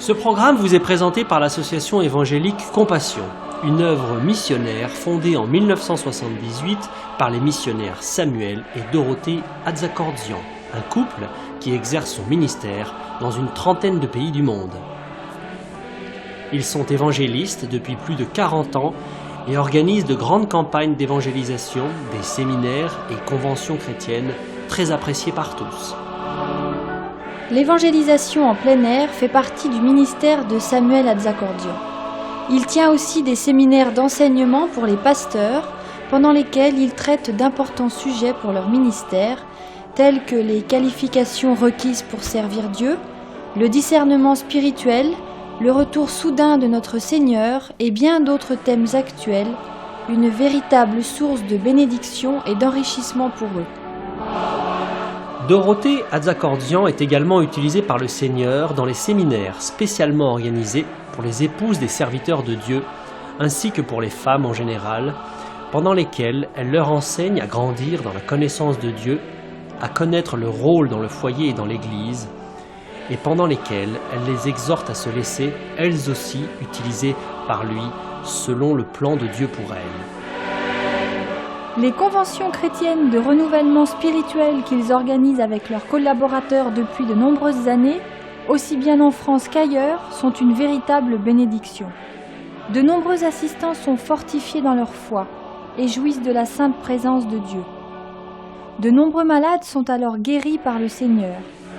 Ce programme vous est présenté par l'association évangélique Compassion, une œuvre missionnaire fondée en 1978 par les missionnaires Samuel et Dorothée Atzakordzian, un couple qui exerce son ministère dans une trentaine de pays du monde. Ils sont évangélistes depuis plus de 40 ans et organisent de grandes campagnes d'évangélisation, des séminaires et conventions chrétiennes très appréciées par tous. L'évangélisation en plein air fait partie du ministère de Samuel Atzakordzian. Il tient aussi des séminaires d'enseignement pour les pasteurs, pendant lesquels il traite d'importants sujets pour leur ministère, tels que les qualifications requises pour servir Dieu, le discernement spirituel, le retour soudain de notre Seigneur et bien d'autres thèmes actuels, une véritable source de bénédiction et d'enrichissement pour eux. Dorothée Atzakordzian est également utilisée par le Seigneur dans les séminaires spécialement organisés pour les épouses des serviteurs de Dieu, ainsi que pour les femmes en général, pendant lesquels elle leur enseigne à grandir dans la connaissance de Dieu, à connaître leur rôle dans le foyer et dans l'Église, et pendant lesquels elle les exhorte à se laisser, elles aussi, utilisées par lui, selon le plan de Dieu pour elles. Les conventions chrétiennes de renouvellement spirituel qu'ils organisent avec leurs collaborateurs depuis de nombreuses années, aussi bien en France qu'ailleurs, sont une véritable bénédiction. De nombreux assistants sont fortifiés dans leur foi et jouissent de la sainte présence de Dieu. De nombreux malades sont alors guéris par le Seigneur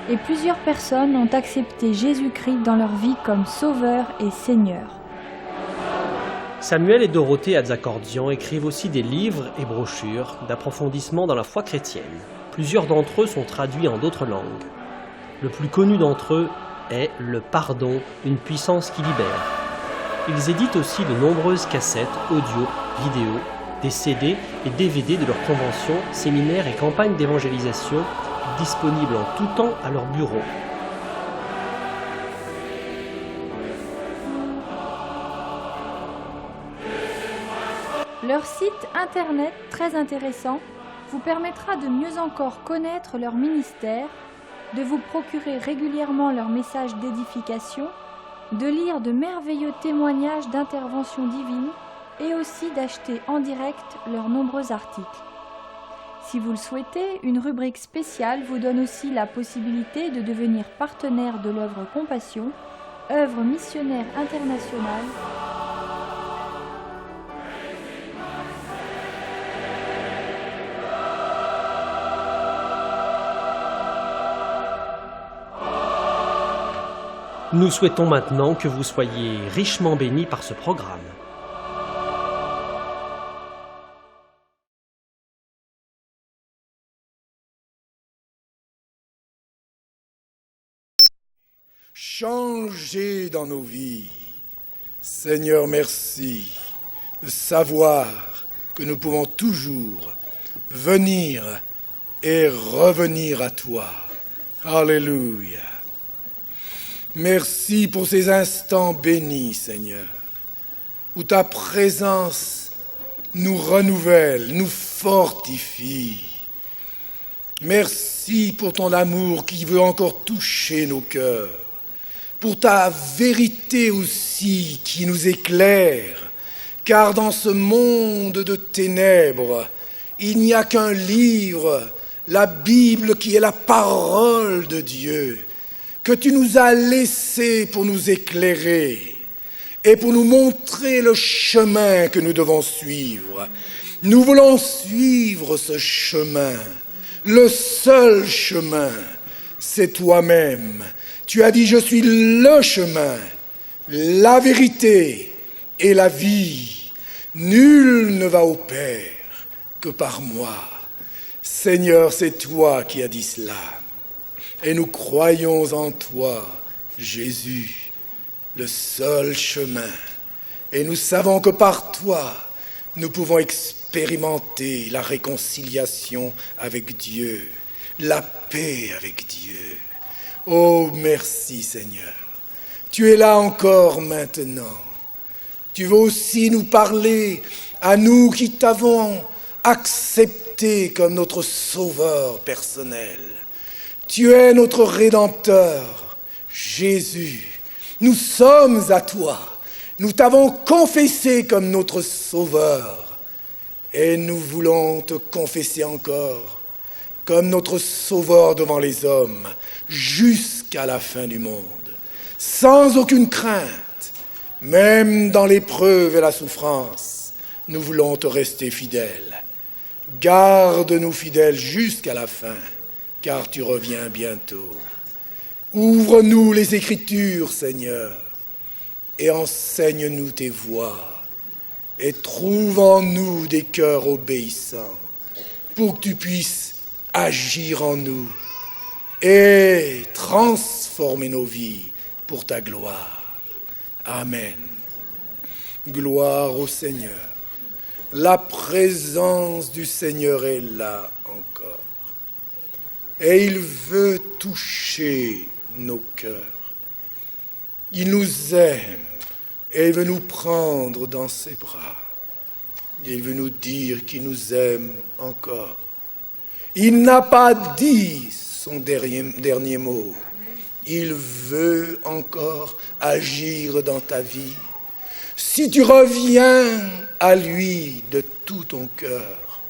et plusieurs personnes ont accepté Jésus-Christ dans leur vie comme Sauveur et Seigneur. Samuel et Dorothée Atzakordzian écrivent aussi des livres et brochures d'approfondissement dans la foi chrétienne. Plusieurs d'entre eux sont traduits en d'autres langues. Le plus connu d'entre eux est « Le pardon, une puissance qui libère ». Ils éditent aussi de nombreuses cassettes, audio, vidéo, des CD et DVD de leurs conventions, séminaires et campagnes d'évangélisation disponibles en tout temps à leur bureau. Leur site internet, très intéressant, vous permettra de mieux encore connaître leur ministère, de vous procurer régulièrement leurs messages d'édification, de lire de merveilleux témoignages d'intervention divine et aussi d'acheter en direct leurs nombreux articles. Si vous le souhaitez, une rubrique spéciale vous donne aussi la possibilité de devenir partenaire de l'œuvre Compassion, œuvre missionnaire internationale. Nous souhaitons maintenant que vous soyez richement bénis par ce programme. Changer dans nos vies. Seigneur, merci de savoir que nous pouvons toujours venir et revenir à toi. Alléluia. Merci pour ces instants bénis, Seigneur, où ta présence nous renouvelle, nous fortifie. Merci pour ton amour qui veut encore toucher nos cœurs, pour ta vérité aussi qui nous éclaire, car dans ce monde de ténèbres, il n'y a qu'un livre, la Bible qui est la parole de Dieu, que tu nous as laissé pour nous éclairer et pour nous montrer le chemin que nous devons suivre. Nous voulons suivre ce chemin. Le seul chemin, c'est toi-même. Tu as dit, je suis le chemin, la vérité et la vie. Nul ne va au Père que par moi. Seigneur, c'est toi qui as dit cela. Et nous croyons en toi, Jésus, le seul chemin. Et nous savons que par toi, nous pouvons expérimenter la réconciliation avec Dieu, la paix avec Dieu. Oh, merci Seigneur. Tu es là encore maintenant. Tu veux aussi nous parler à nous qui t'avons accepté comme notre sauveur personnel. Tu es notre Rédempteur, Jésus, Nous sommes à toi. Nous t'avons confessé comme notre Sauveur. Et nous voulons te confesser encore comme notre Sauveur devant les hommes, jusqu'à la fin du monde, sans aucune crainte, même dans l'épreuve et la souffrance. Nous voulons te rester fidèles. Garde-nous fidèles jusqu'à la fin, car tu reviens bientôt. Ouvre-nous les Écritures, Seigneur, et enseigne-nous tes voies, et trouve en nous des cœurs obéissants, pour que tu puisses agir en nous et transformer nos vies pour ta gloire. Amen. Gloire au Seigneur. La présence du Seigneur est là encore. Et il veut toucher nos cœurs. Il nous aime et il veut nous prendre dans ses bras. Il veut nous dire qu'il nous aime encore. Il n'a pas dit son dernier mot. Il veut encore agir dans ta vie. Si tu reviens à lui de tout ton cœur,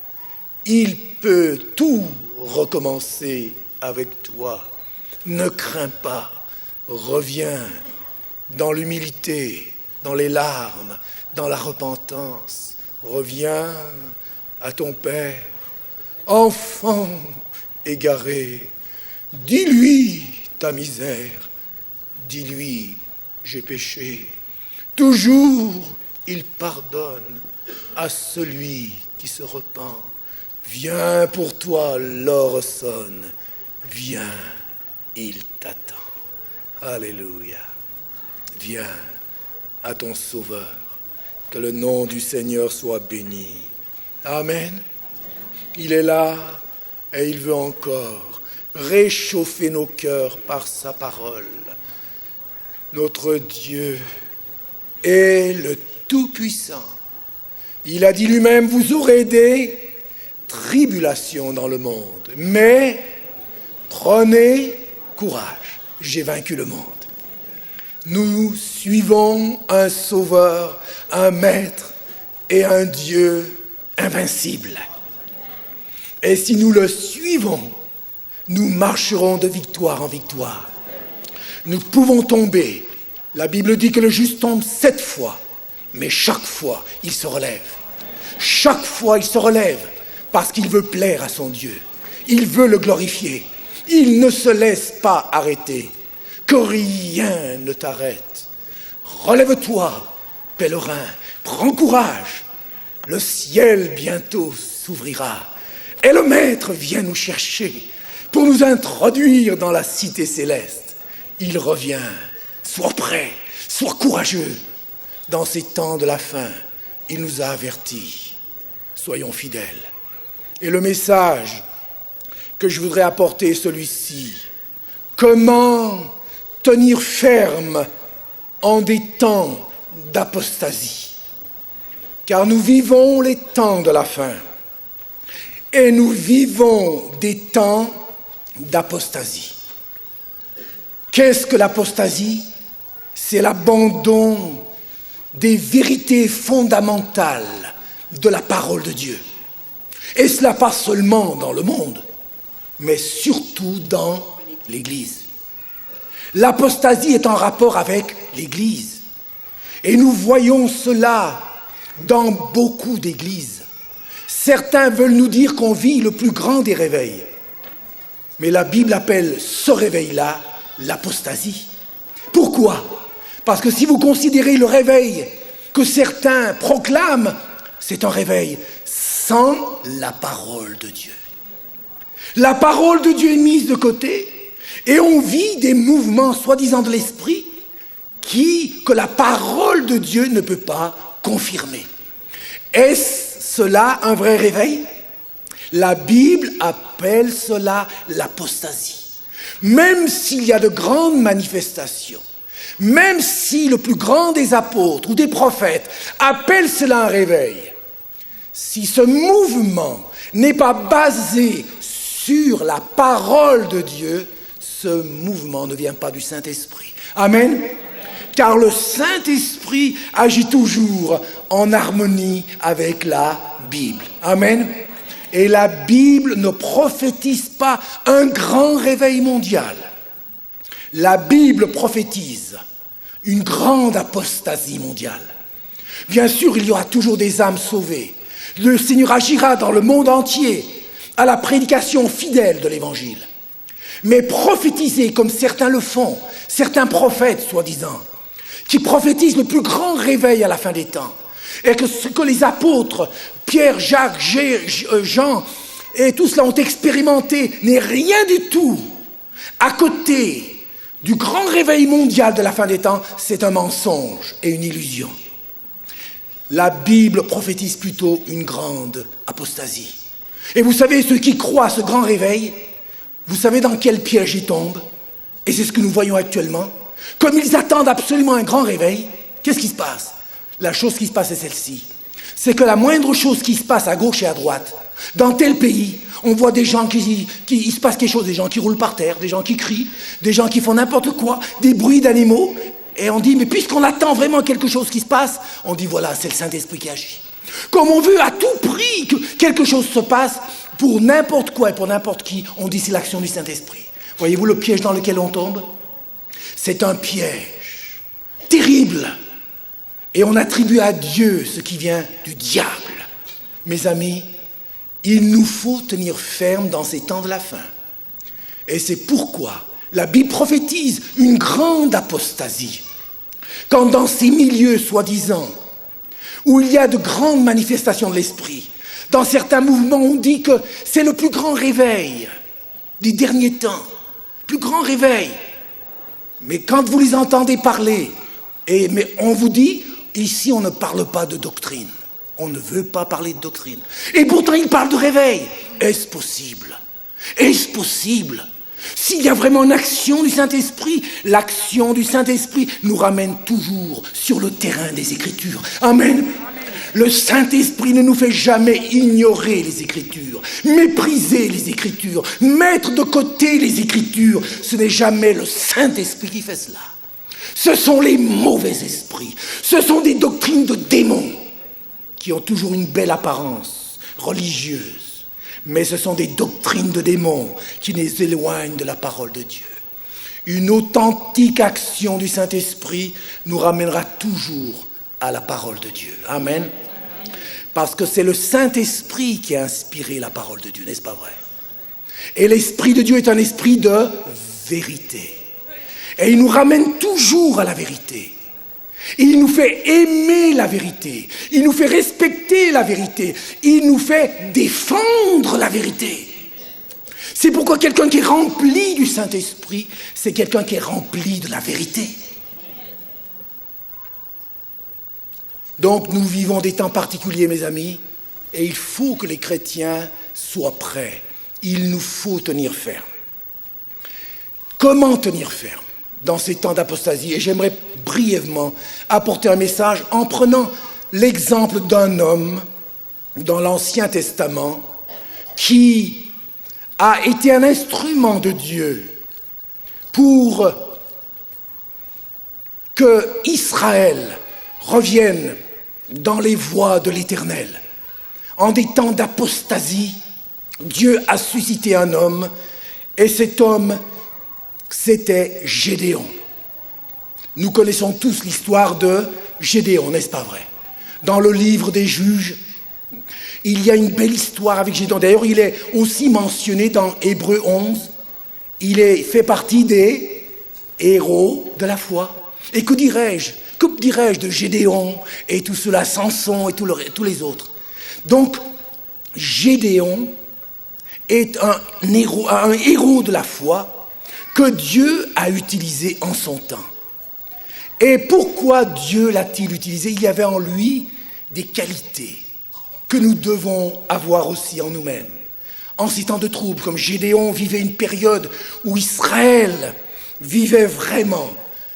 il peut tout recommencer avec toi. Ne crains pas, reviens dans l'humilité, dans les larmes, dans la repentance. Reviens à ton Père. Enfant égaré, dis-lui ta misère, dis-lui j'ai péché. Toujours il pardonne à celui qui se repent. Viens pour toi, l'heure sonne, viens, il t'attend. Alléluia. Viens à ton Sauveur, que le nom du Seigneur soit béni. Amen. Il est là et il veut encore réchauffer nos cœurs par sa parole. Notre Dieu est le Tout-Puissant. Il a dit lui-même, vous aurez des tribulations dans le monde, mais prenez courage, j'ai vaincu le monde. Nous suivons un Sauveur, un Maître et un Dieu invincible. Et si nous le suivons, nous marcherons de victoire en victoire. Nous pouvons tomber. La Bible dit que le juste tombe 7 fois, mais chaque fois, il se relève. Chaque fois, il se relève parce qu'il veut plaire à son Dieu. Il veut le glorifier. Il ne se laisse pas arrêter. Que rien ne t'arrête. Relève-toi, pèlerin, prends courage. Le ciel bientôt s'ouvrira. Et le Maître vient nous chercher pour nous introduire dans la cité céleste. Il revient. Sois prêt, sois courageux. Dans ces temps de la fin, il nous a avertis. Soyons fidèles. Et le message que je voudrais apporter est celui-ci. Comment tenir ferme en des temps d'apostasie? Car nous vivons les temps de la fin. Et nous vivons des temps d'apostasie. Qu'est-ce que l'apostasie? C'est l'abandon des vérités fondamentales de la parole de Dieu. Et cela pas seulement dans le monde, mais surtout dans l'Église. L'apostasie est en rapport avec l'Église. Et nous voyons cela dans beaucoup d'églises. Certains veulent nous dire qu'on vit le plus grand des réveils. Mais la Bible appelle ce réveil-là l'apostasie. Pourquoi? Parce que si vous considérez le réveil que certains proclament, c'est un réveil sans la parole de Dieu. La parole de Dieu est mise de côté et on vit des mouvements soi-disant de l'esprit que la parole de Dieu ne peut pas confirmer. Est-ce cela un vrai réveil? La Bible appelle cela l'apostasie. Même s'il y a de grandes manifestations, même si le plus grand des apôtres ou des prophètes appelle cela un réveil, si ce mouvement n'est pas basé sur la parole de Dieu, ce mouvement ne vient pas du Saint-Esprit. Amen. car le Saint-Esprit agit toujours en harmonie avec la Bible. Amen. Et la Bible ne prophétise pas un grand réveil mondial. La Bible prophétise une grande apostasie mondiale. Bien sûr, il y aura toujours des âmes sauvées. Le Seigneur agira dans le monde entier à la prédication fidèle de l'Évangile. Mais prophétiser comme certains le font, certains prophètes soi-disant, qui prophétisent le plus grand réveil à la fin des temps, et que ce que les apôtres, Pierre, Jacques, Jean, et tout cela ont expérimenté n'est rien du tout à côté du grand réveil mondial de la fin des temps. C'est un mensonge et une illusion. La Bible prophétise plutôt une grande apostasie. Et vous savez, ceux qui croient à ce grand réveil, vous savez dans quel piège ils tombent? Et c'est ce que nous voyons actuellement. Comme ils attendent absolument un grand réveil, qu'est-ce qui se passe? La chose qui se passe est celle-ci. C'est que la moindre chose qui se passe à gauche et à droite, dans tel pays, on voit des gens il se passe quelque chose, des gens qui roulent par terre, des gens qui crient, des gens qui font n'importe quoi, des bruits d'animaux. Et on dit, mais puisqu'on attend vraiment quelque chose qui se passe, on dit, voilà, c'est le Saint-Esprit qui agit. Comme on veut à tout prix que quelque chose se passe, pour n'importe quoi et pour n'importe qui, on dit, c'est l'action du Saint-Esprit. Voyez-vous le piège dans lequel on tombe? C'est un piège terrible. Et on attribue à Dieu ce qui vient du diable. Mes amis, il nous faut tenir ferme dans ces temps de la fin. Et c'est pourquoi la Bible prophétise une grande apostasie. Quand dans ces milieux, soi-disant, où il y a de grandes manifestations de l'esprit, dans certains mouvements, on dit que c'est le plus grand réveil des derniers temps. Plus grand réveil. Mais quand vous les entendez parler, mais on vous dit, ici on ne parle pas de doctrine. On ne veut pas parler de doctrine. Et pourtant ils parlent de réveil. Est-ce possible? Est-ce possible? S'il y a vraiment une action du Saint-Esprit, l'action du Saint-Esprit nous ramène toujours sur le terrain des Écritures. Amen. Le Saint-Esprit ne nous fait jamais ignorer les Écritures, mépriser les Écritures, mettre de côté les Écritures. Ce n'est jamais le Saint-Esprit qui fait cela. Ce sont les mauvais esprits. Ce sont des doctrines de démons qui ont toujours une belle apparence religieuse. Mais ce sont des doctrines de démons qui les éloignent de la parole de Dieu. Une authentique action du Saint-Esprit nous ramènera toujours à la parole de Dieu. Amen. Parce que c'est le Saint-Esprit qui a inspiré la parole de Dieu, n'est-ce pas vrai? Et l'Esprit de Dieu est un esprit de vérité. Et il nous ramène toujours à la vérité. Il nous fait aimer la vérité. Il nous fait respecter la vérité. Il nous fait défendre la vérité. C'est pourquoi quelqu'un qui est rempli du Saint-Esprit, c'est quelqu'un qui est rempli de la vérité. Donc nous vivons des temps particuliers, mes amis, et il faut que les chrétiens soient prêts. Il nous faut tenir ferme. Comment tenir ferme dans ces temps d'apostasie? Et j'aimerais brièvement apporter un message en prenant l'exemple d'un homme dans l'Ancien Testament qui a été un instrument de Dieu pour que Israël revienne dans les voies de l'Éternel. En des temps d'apostasie, Dieu a suscité un homme, et cet homme, c'était Gédéon. Nous connaissons tous l'histoire de Gédéon, n'est-ce pas vrai? Dans le livre des Juges, il y a une belle histoire avec Gédéon. D'ailleurs, il est aussi mentionné dans Hébreux 11. Il fait partie des héros de la foi. Et que dirais-je de Gédéon et tout cela, Samson et tous les autres? Donc, Gédéon est un héros de la foi que Dieu a utilisé en son temps. Et pourquoi Dieu l'a-t-il utilisé? Il y avait en lui des qualités que nous devons avoir aussi en nous-mêmes. En ces temps de troubles, comme Gédéon vivait une période où Israël vivait vraiment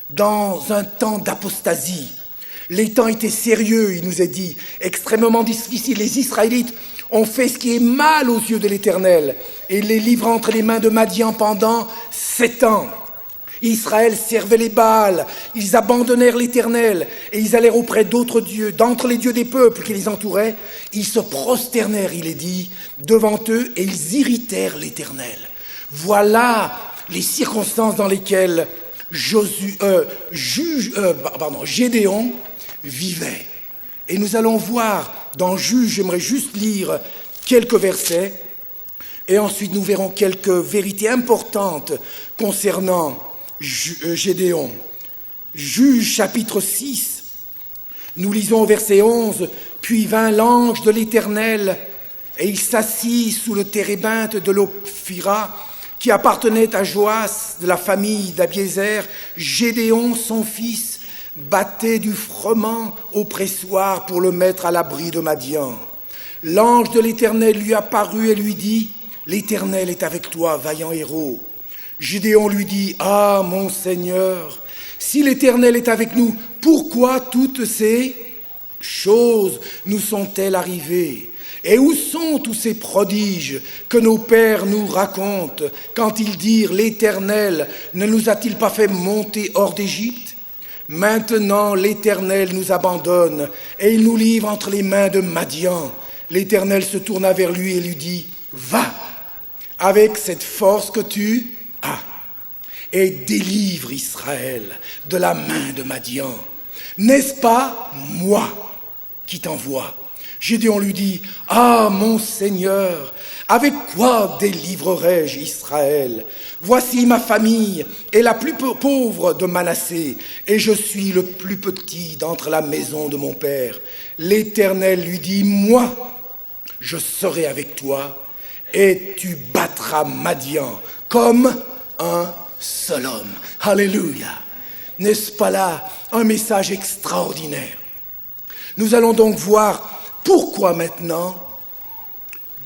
dans un temps d'apostasie. Les temps étaient sérieux, il nous est dit, extrêmement difficiles. Les Israélites ont fait ce qui est mal aux yeux de l'Éternel et les livrent entre les mains de Madian pendant 7 ans. Israël servait les Baals, ils abandonnèrent l'Éternel et ils allèrent auprès d'autres dieux, d'entre les dieux des peuples qui les entouraient. Ils se prosternèrent, il est dit, devant eux et ils irritèrent l'Éternel. Voilà les circonstances dans lesquelles Gédéon vivait. Et nous allons voir dans Juge, j'aimerais juste lire quelques versets, et ensuite nous verrons quelques vérités importantes concernant Gédéon. Juge chapitre 6, nous lisons au verset 11, « Puis vint l'ange de l'Éternel, et il s'assit sous le térébinthe de l'Ophira, qui appartenait à Joas de la famille d'Abiézer. Gédéon, son fils, battait du froment au pressoir pour le mettre à l'abri de Madian. L'ange de l'Éternel lui apparut et lui dit, « L'Éternel est avec toi, vaillant héros. » Gédéon lui dit, « Ah, mon Seigneur, si l'Éternel est avec nous, pourquoi toutes ces choses nous sont-elles arrivées ? Et où sont tous ces prodiges que nos pères nous racontent quand ils dirent, « L'Éternel ne nous a-t-il pas fait monter hors d'Égypte ? Maintenant l'Éternel nous abandonne et il nous livre entre les mains de Madian. » L'Éternel se tourna vers lui et lui dit, « Va avec cette force que tu as et délivre Israël de la main de Madian. N'est-ce pas moi qui t'envoie ?» Gédéon lui dit, « Ah, mon Seigneur, avec quoi délivrerai-je Israël ? Voici ma famille est la plus pauvre de Manassé, et je suis le plus petit d'entre la maison de mon père. » L'Éternel lui dit, « Moi, je serai avec toi, et tu battras Madian comme un seul homme. » Alléluia. N'est-ce pas là un message extraordinaire? Nous allons donc voir pourquoi maintenant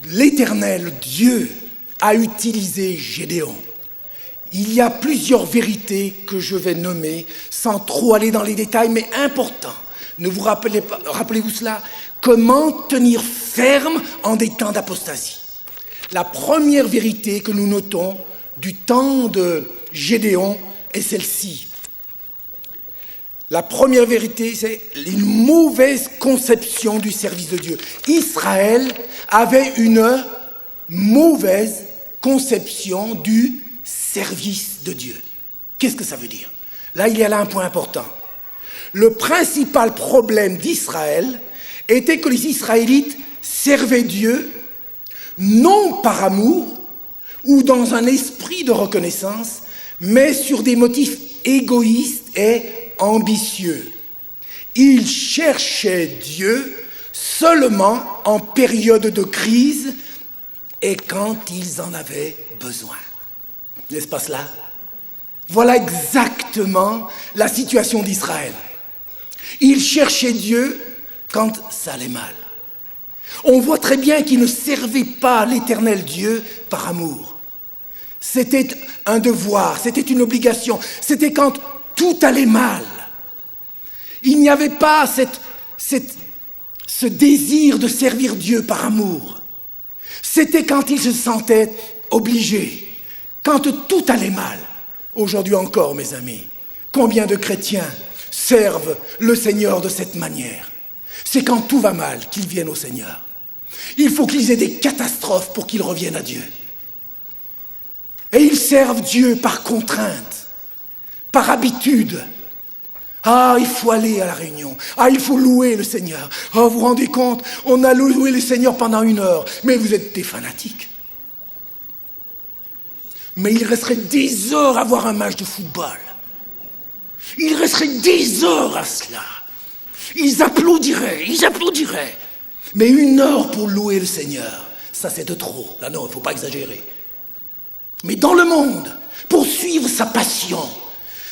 l'Éternel, Dieu, a utilisé Gédéon. Il y a plusieurs vérités que je vais nommer sans trop aller dans les détails, mais importants. Ne vous rappelez-vous cela? Comment tenir ferme en des temps d'apostasie? La première vérité que nous notons du temps de Gédéon est celle-ci. La première vérité, c'est une mauvaise conception du service de Dieu. Israël avait une mauvaise conception du service de Dieu. Qu'est-ce que ça veut dire? Là, il y a là un point important. Le principal problème d'Israël était que les Israélites servaient Dieu non par amour ou dans un esprit de reconnaissance, mais sur des motifs égoïstes et ambitieux. Ils cherchaient Dieu seulement en période de crise et quand ils en avaient besoin. N'est-ce pas cela? Voilà exactement la situation d'Israël. Ils cherchaient Dieu quand ça allait mal. On voit très bien qu'ils ne servaient pas l'Éternel Dieu par amour. C'était un devoir, c'était une obligation, c'était quand tout allait mal. Il n'y avait pas ce désir de servir Dieu par amour. C'était quand ils se sentaient obligés, quand tout allait mal. Aujourd'hui encore, mes amis, combien de chrétiens servent le Seigneur de cette manière? C'est quand tout va mal qu'ils viennent au Seigneur. Il faut qu'ils aient des catastrophes pour qu'ils reviennent à Dieu. Et ils servent Dieu par contrainte, par habitude. Ah, il faut aller à la réunion. Ah, il faut louer le Seigneur. Ah, vous vous rendez compte, on a loué le Seigneur pendant 1 heure. Mais vous êtes des fanatiques. Mais il resterait 10 heures à voir un match de football. Il resterait 10 heures à cela. Ils applaudiraient. Mais 1 heure pour louer le Seigneur, ça c'est de trop. Là non, il ne faut pas exagérer. Mais dans le monde, pour suivre sa passion,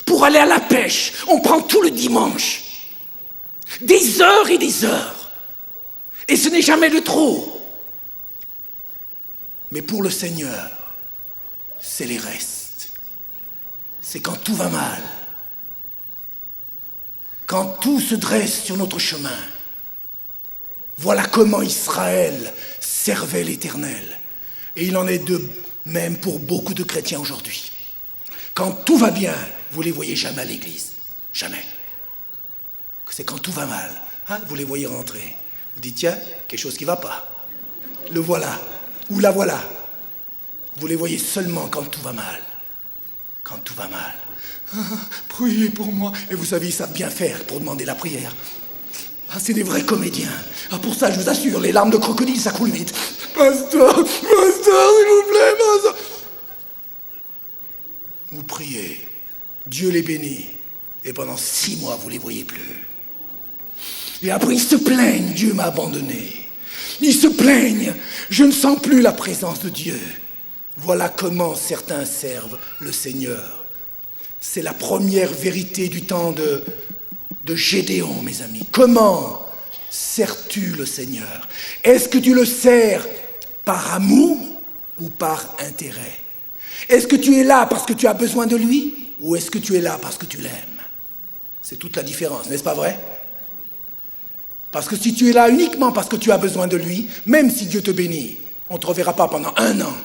pour aller à la pêche, on prend tout le dimanche. Des heures et des heures. Et ce n'est jamais de trop. Mais pour le Seigneur, c'est les restes. C'est quand tout va mal. Quand tout se dresse sur notre chemin. Voilà comment Israël servait l'Éternel. Et il en est de même pour beaucoup de chrétiens aujourd'hui. Quand tout va bien, vous ne les voyez jamais à l'église. Jamais. C'est quand tout va mal, hein, vous les voyez rentrer. Vous dites, tiens, quelque chose qui ne va pas. Le voilà, ou la voilà. Vous les voyez seulement quand tout va mal. Quand tout va mal. Ah, priez pour moi. Et vous savez, ils savent bien faire pour demander la prière. Ah, c'est des vrais comédiens. Ah, pour ça, je vous assure, les larmes de crocodile, ça coule vite. Pasteur, pasteur, s'il vous plaît, pasteur. Vous priez. Dieu les bénit. Et pendant 6 mois, vous ne les voyez plus. Et après, ils se plaignent, Dieu m'a abandonné. Ils se plaignent, je ne sens plus la présence de Dieu. Voilà comment certains servent le Seigneur. C'est la première vérité du temps de Gédéon, mes amis. Comment sers-tu le Seigneur? Est-ce que tu le sers par amour ou par intérêt? Est-ce que tu es là parce que tu as besoin de lui ou est-ce que tu es là parce que tu l'aimes? C'est toute la différence, n'est-ce pas vrai? Parce que si tu es là uniquement parce que tu as besoin de lui, même si Dieu te bénit, on ne te reverra pas pendant 1 an.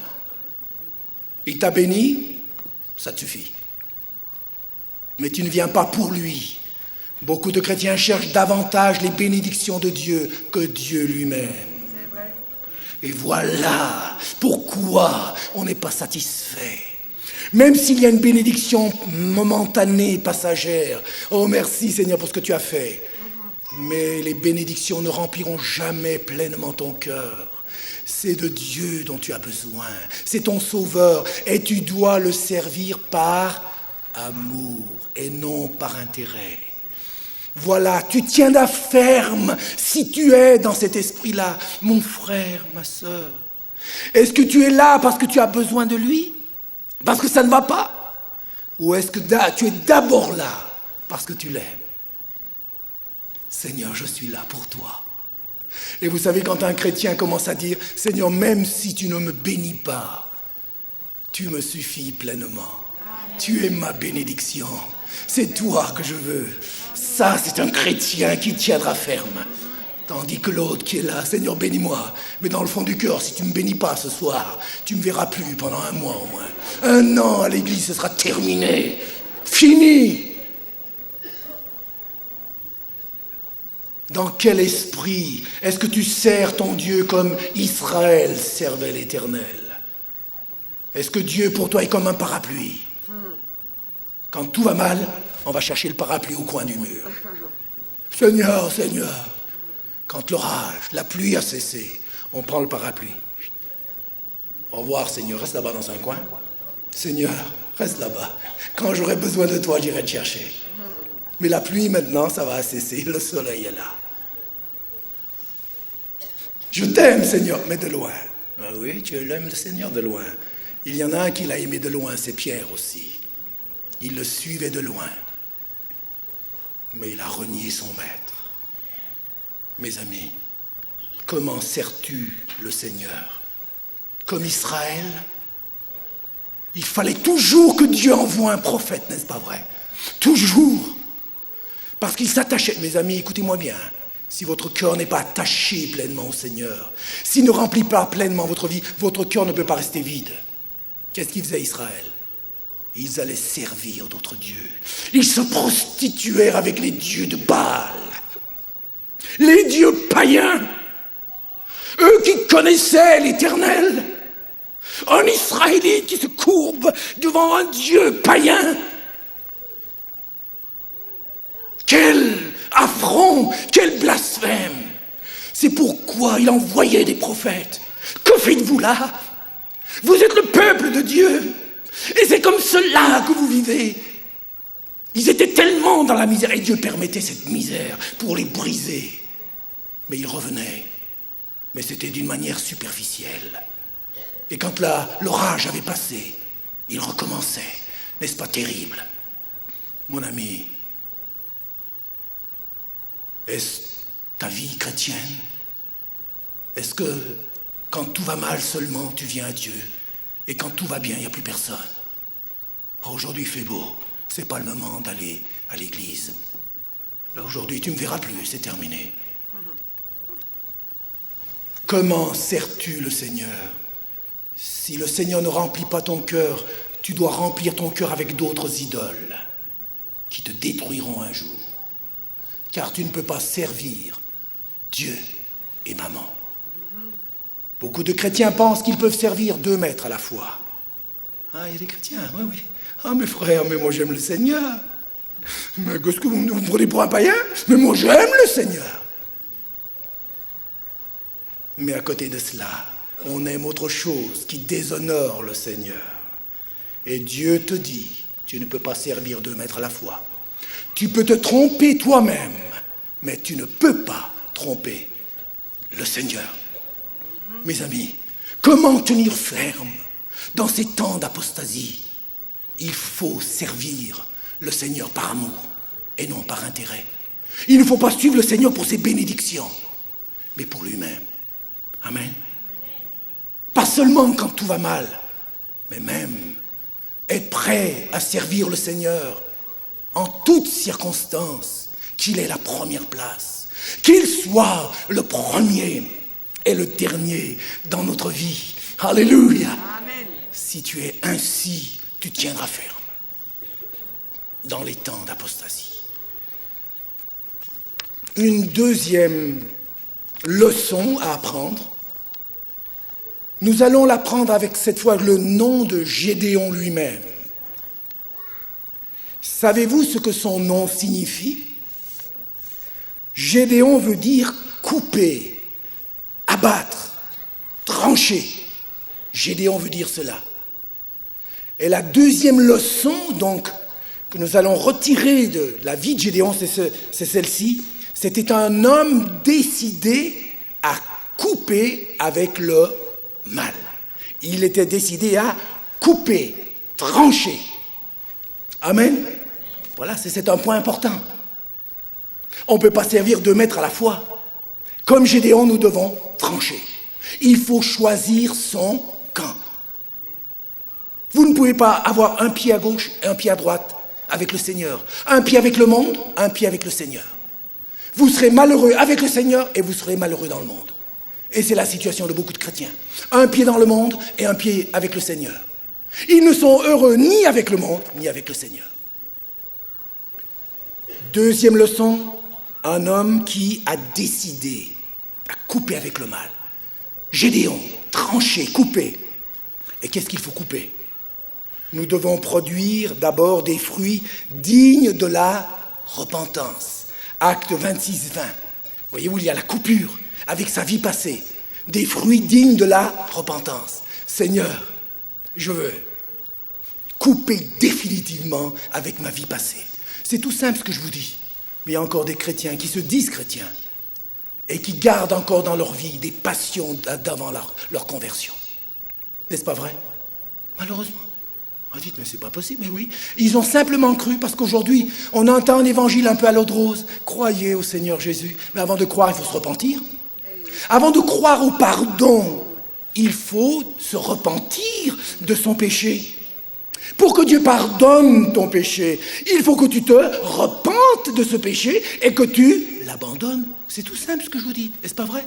Il t'a béni, ça te suffit. Mais tu ne viens pas pour lui. Beaucoup de chrétiens cherchent davantage les bénédictions de Dieu que Dieu lui-même. C'est vrai. Et voilà pourquoi on n'est pas satisfait. Même s'il y a une bénédiction momentanée, passagère. Oh merci Seigneur pour ce que tu as fait. Mais les bénédictions ne rempliront jamais pleinement ton cœur. C'est de Dieu dont tu as besoin. C'est ton sauveur. Et tu dois le servir par amour et non par intérêt. Voilà, tu tiens la ferme si tu es dans cet esprit-là. Mon frère, ma sœur. Est-ce que tu es là parce que tu as besoin de lui? Parce que ça ne va pas? Ou est-ce que tu es d'abord là parce que tu l'aimes? Seigneur, je suis là pour toi. Et vous savez, quand un chrétien commence à dire, Seigneur, même si tu ne me bénis pas, tu me suffis pleinement. Tu es ma bénédiction. C'est toi que je veux. Ça, c'est un chrétien qui tiendra ferme. Tandis que l'autre qui est là, Seigneur, bénis-moi. Mais dans le fond du cœur, si tu ne me bénis pas ce soir, tu ne me verras plus pendant 1 mois au moins. 1 an à l'église, ce sera terminé. Fini. Dans quel esprit est-ce que tu sers ton Dieu comme Israël servait l'Éternel? Est-ce que Dieu pour toi est comme un parapluie? Quand tout va mal, on va chercher le parapluie au coin du mur. Seigneur, Seigneur. Quand l'orage, la pluie a cessé, on prend le parapluie. Au revoir Seigneur, reste là-bas dans un coin. Seigneur, reste là-bas. Quand j'aurai besoin de toi, j'irai te chercher. Mais la pluie, maintenant, ça va cesser. Le soleil est là. Je t'aime, Seigneur, mais de loin. Ah oui, tu aimes le Seigneur de loin. Il y en a un qui l'a aimé de loin, c'est Pierre aussi. Il le suivait de loin. Mais il a renié son maître. Mes amis, comment sers-tu le Seigneur? Comme Israël? Il fallait toujours que Dieu envoie un prophète, n'est-ce pas vrai? Toujours. Parce qu'il s'attachait. Mes amis, écoutez-moi bien. Si votre cœur n'est pas attaché pleinement au Seigneur, s'il ne remplit pas pleinement votre vie, votre cœur ne peut pas rester vide. Qu'est-ce qu'il faisait Israël? Ils allaient servir d'autres dieux. Ils se prostituèrent avec les dieux de Baal. Les dieux païens. Eux qui connaissaient l'Éternel. Un Israélite qui se courbe devant un dieu païen. Quel affront, quel blasphème! C'est pourquoi il envoyait des prophètes. Que faites-vous là? Vous êtes le peuple de Dieu. Et c'est comme cela que vous vivez. Ils étaient tellement dans la misère. Et Dieu permettait cette misère pour les briser. Mais ils revenaient. Mais c'était d'une manière superficielle. Et quand l'orage avait passé, ils recommençaient. N'est-ce pas terrible? Mon ami, est-ce ta vie chrétienne? Est-ce que quand tout va mal seulement, tu viens à Dieu? Et quand tout va bien, il n'y a plus personne? Oh, aujourd'hui, il fait beau. Ce n'est pas le moment d'aller à l'église. Là, aujourd'hui, tu ne me verras plus, c'est terminé. Comment sers-tu le Seigneur? Si le Seigneur ne remplit pas ton cœur, tu dois remplir ton cœur avec d'autres idoles qui te détruiront un jour. Car tu ne peux pas servir Dieu et maman. Beaucoup de chrétiens pensent qu'ils peuvent servir 2 maîtres à la fois. Ah, il y a des chrétiens, oui, oui. Ah, mes frères, mais moi j'aime le Seigneur. Mais qu'est-ce que vous me prenez pour un païen? Mais moi j'aime le Seigneur. Mais à côté de cela, on aime autre chose qui déshonore le Seigneur. Et Dieu te dit, tu ne peux pas servir 2 maîtres à la fois. Tu peux te tromper toi-même, mais tu ne peux pas tromper le Seigneur. Mes amis, comment tenir ferme dans ces temps d'apostasie? Il faut servir le Seigneur par amour et non par intérêt. Il ne faut pas suivre le Seigneur pour ses bénédictions, mais pour lui-même. Amen. Pas seulement quand tout va mal, mais même être prêt à servir le Seigneur en toutes circonstances, qu'il ait la première place, qu'il soit le premier et le dernier dans notre vie. Alléluia. Amen. Si tu es ainsi, tu tiendras ferme dans les temps d'apostasie. Une deuxième leçon à apprendre, nous allons l'apprendre avec cette fois le nom de Gédéon lui-même. Savez-vous ce que son nom signifie? Gédéon veut dire couper, abattre, trancher. Gédéon veut dire cela. Et la deuxième leçon, donc, que nous allons retirer de la vie de Gédéon, c'est celle-ci. C'était un homme décidé à couper avec le mal. Il était décidé à couper, trancher. Amen. Voilà, c'est un point important. On ne peut pas servir 2 maîtres à la fois. Comme Gédéon, nous devons trancher. Il faut choisir son camp. Vous ne pouvez pas avoir un pied à gauche et un pied à droite avec le Seigneur. Un pied avec le monde, un pied avec le Seigneur. Vous serez malheureux avec le Seigneur et vous serez malheureux dans le monde. Et c'est la situation de beaucoup de chrétiens. Un pied dans le monde et un pied avec le Seigneur. Ils ne sont heureux ni avec le monde, ni avec le Seigneur. Deuxième leçon, un homme qui a décidé à couper avec le mal. Gédéon, trancher, couper. Et qu'est-ce qu'il faut couper? Nous devons produire d'abord des fruits dignes de la repentance. Acte 26, 20. Voyez-vous, il y a la coupure avec sa vie passée. Des fruits dignes de la repentance. Seigneur, je veux couper définitivement avec ma vie passée. C'est tout simple ce que je vous dis. Mais il y a encore des chrétiens qui se disent chrétiens et qui gardent encore dans leur vie des passions d'avant leur conversion. N'est-ce pas vrai? Malheureusement. On dit, mais c'est pas possible. Mais oui, ils ont simplement cru, parce qu'aujourd'hui, on entend un évangile un peu à l'eau de rose. Croyez au Seigneur Jésus. Mais avant de croire, il faut se repentir. Avant de croire au pardon, il faut se repentir de son péché. Pour que Dieu pardonne ton péché, il faut que tu te repentes de ce péché et que tu l'abandonnes. C'est tout simple ce que je vous dis, n'est-ce pas vrai?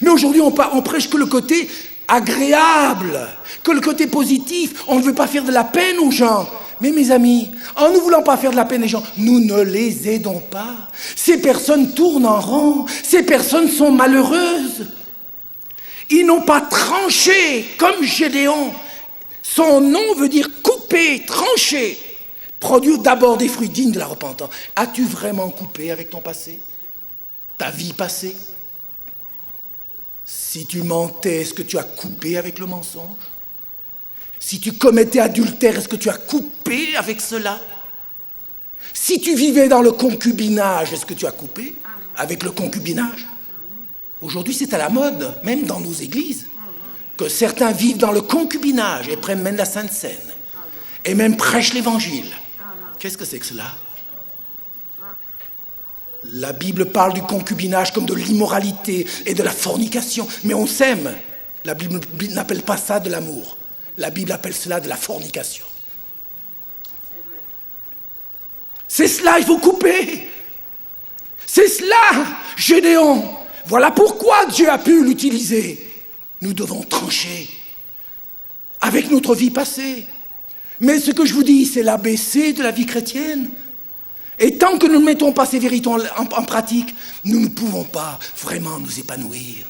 Mais aujourd'hui, on prêche que le côté agréable, que le côté positif. On ne veut pas faire de la peine aux gens. Mais mes amis, en ne voulant pas faire de la peine aux gens, nous ne les aidons pas. Ces personnes tournent en rond. Ces personnes sont malheureuses. Ils n'ont pas tranché comme Gédéon. Son nom veut dire couper, trancher. Produire d'abord des fruits dignes de la repentance. As-tu vraiment coupé avec ton passé? Ta vie passée? Si tu mentais, est-ce que tu as coupé avec le mensonge? Si tu commettais adultère, est-ce que tu as coupé avec cela? Si tu vivais dans le concubinage, est-ce que tu as coupé avec le concubinage? Aujourd'hui, c'est à la mode, même dans nos églises, que certains vivent dans le concubinage et prennent la Sainte Seine, et même prêchent l'évangile. Qu'est-ce que c'est que cela? La Bible parle du concubinage comme de l'immoralité et de la fornication, mais on s'aime. La Bible n'appelle pas ça de l'amour. La Bible appelle cela de la fornication. C'est cela, il faut couper. C'est cela, Gédéon. Voilà pourquoi Dieu a pu l'utiliser. Nous devons trancher avec notre vie passée. Mais ce que je vous dis, c'est l'ABC de la vie chrétienne. Et tant que nous ne mettons pas ces vérités en pratique, nous ne pouvons pas vraiment nous épanouir.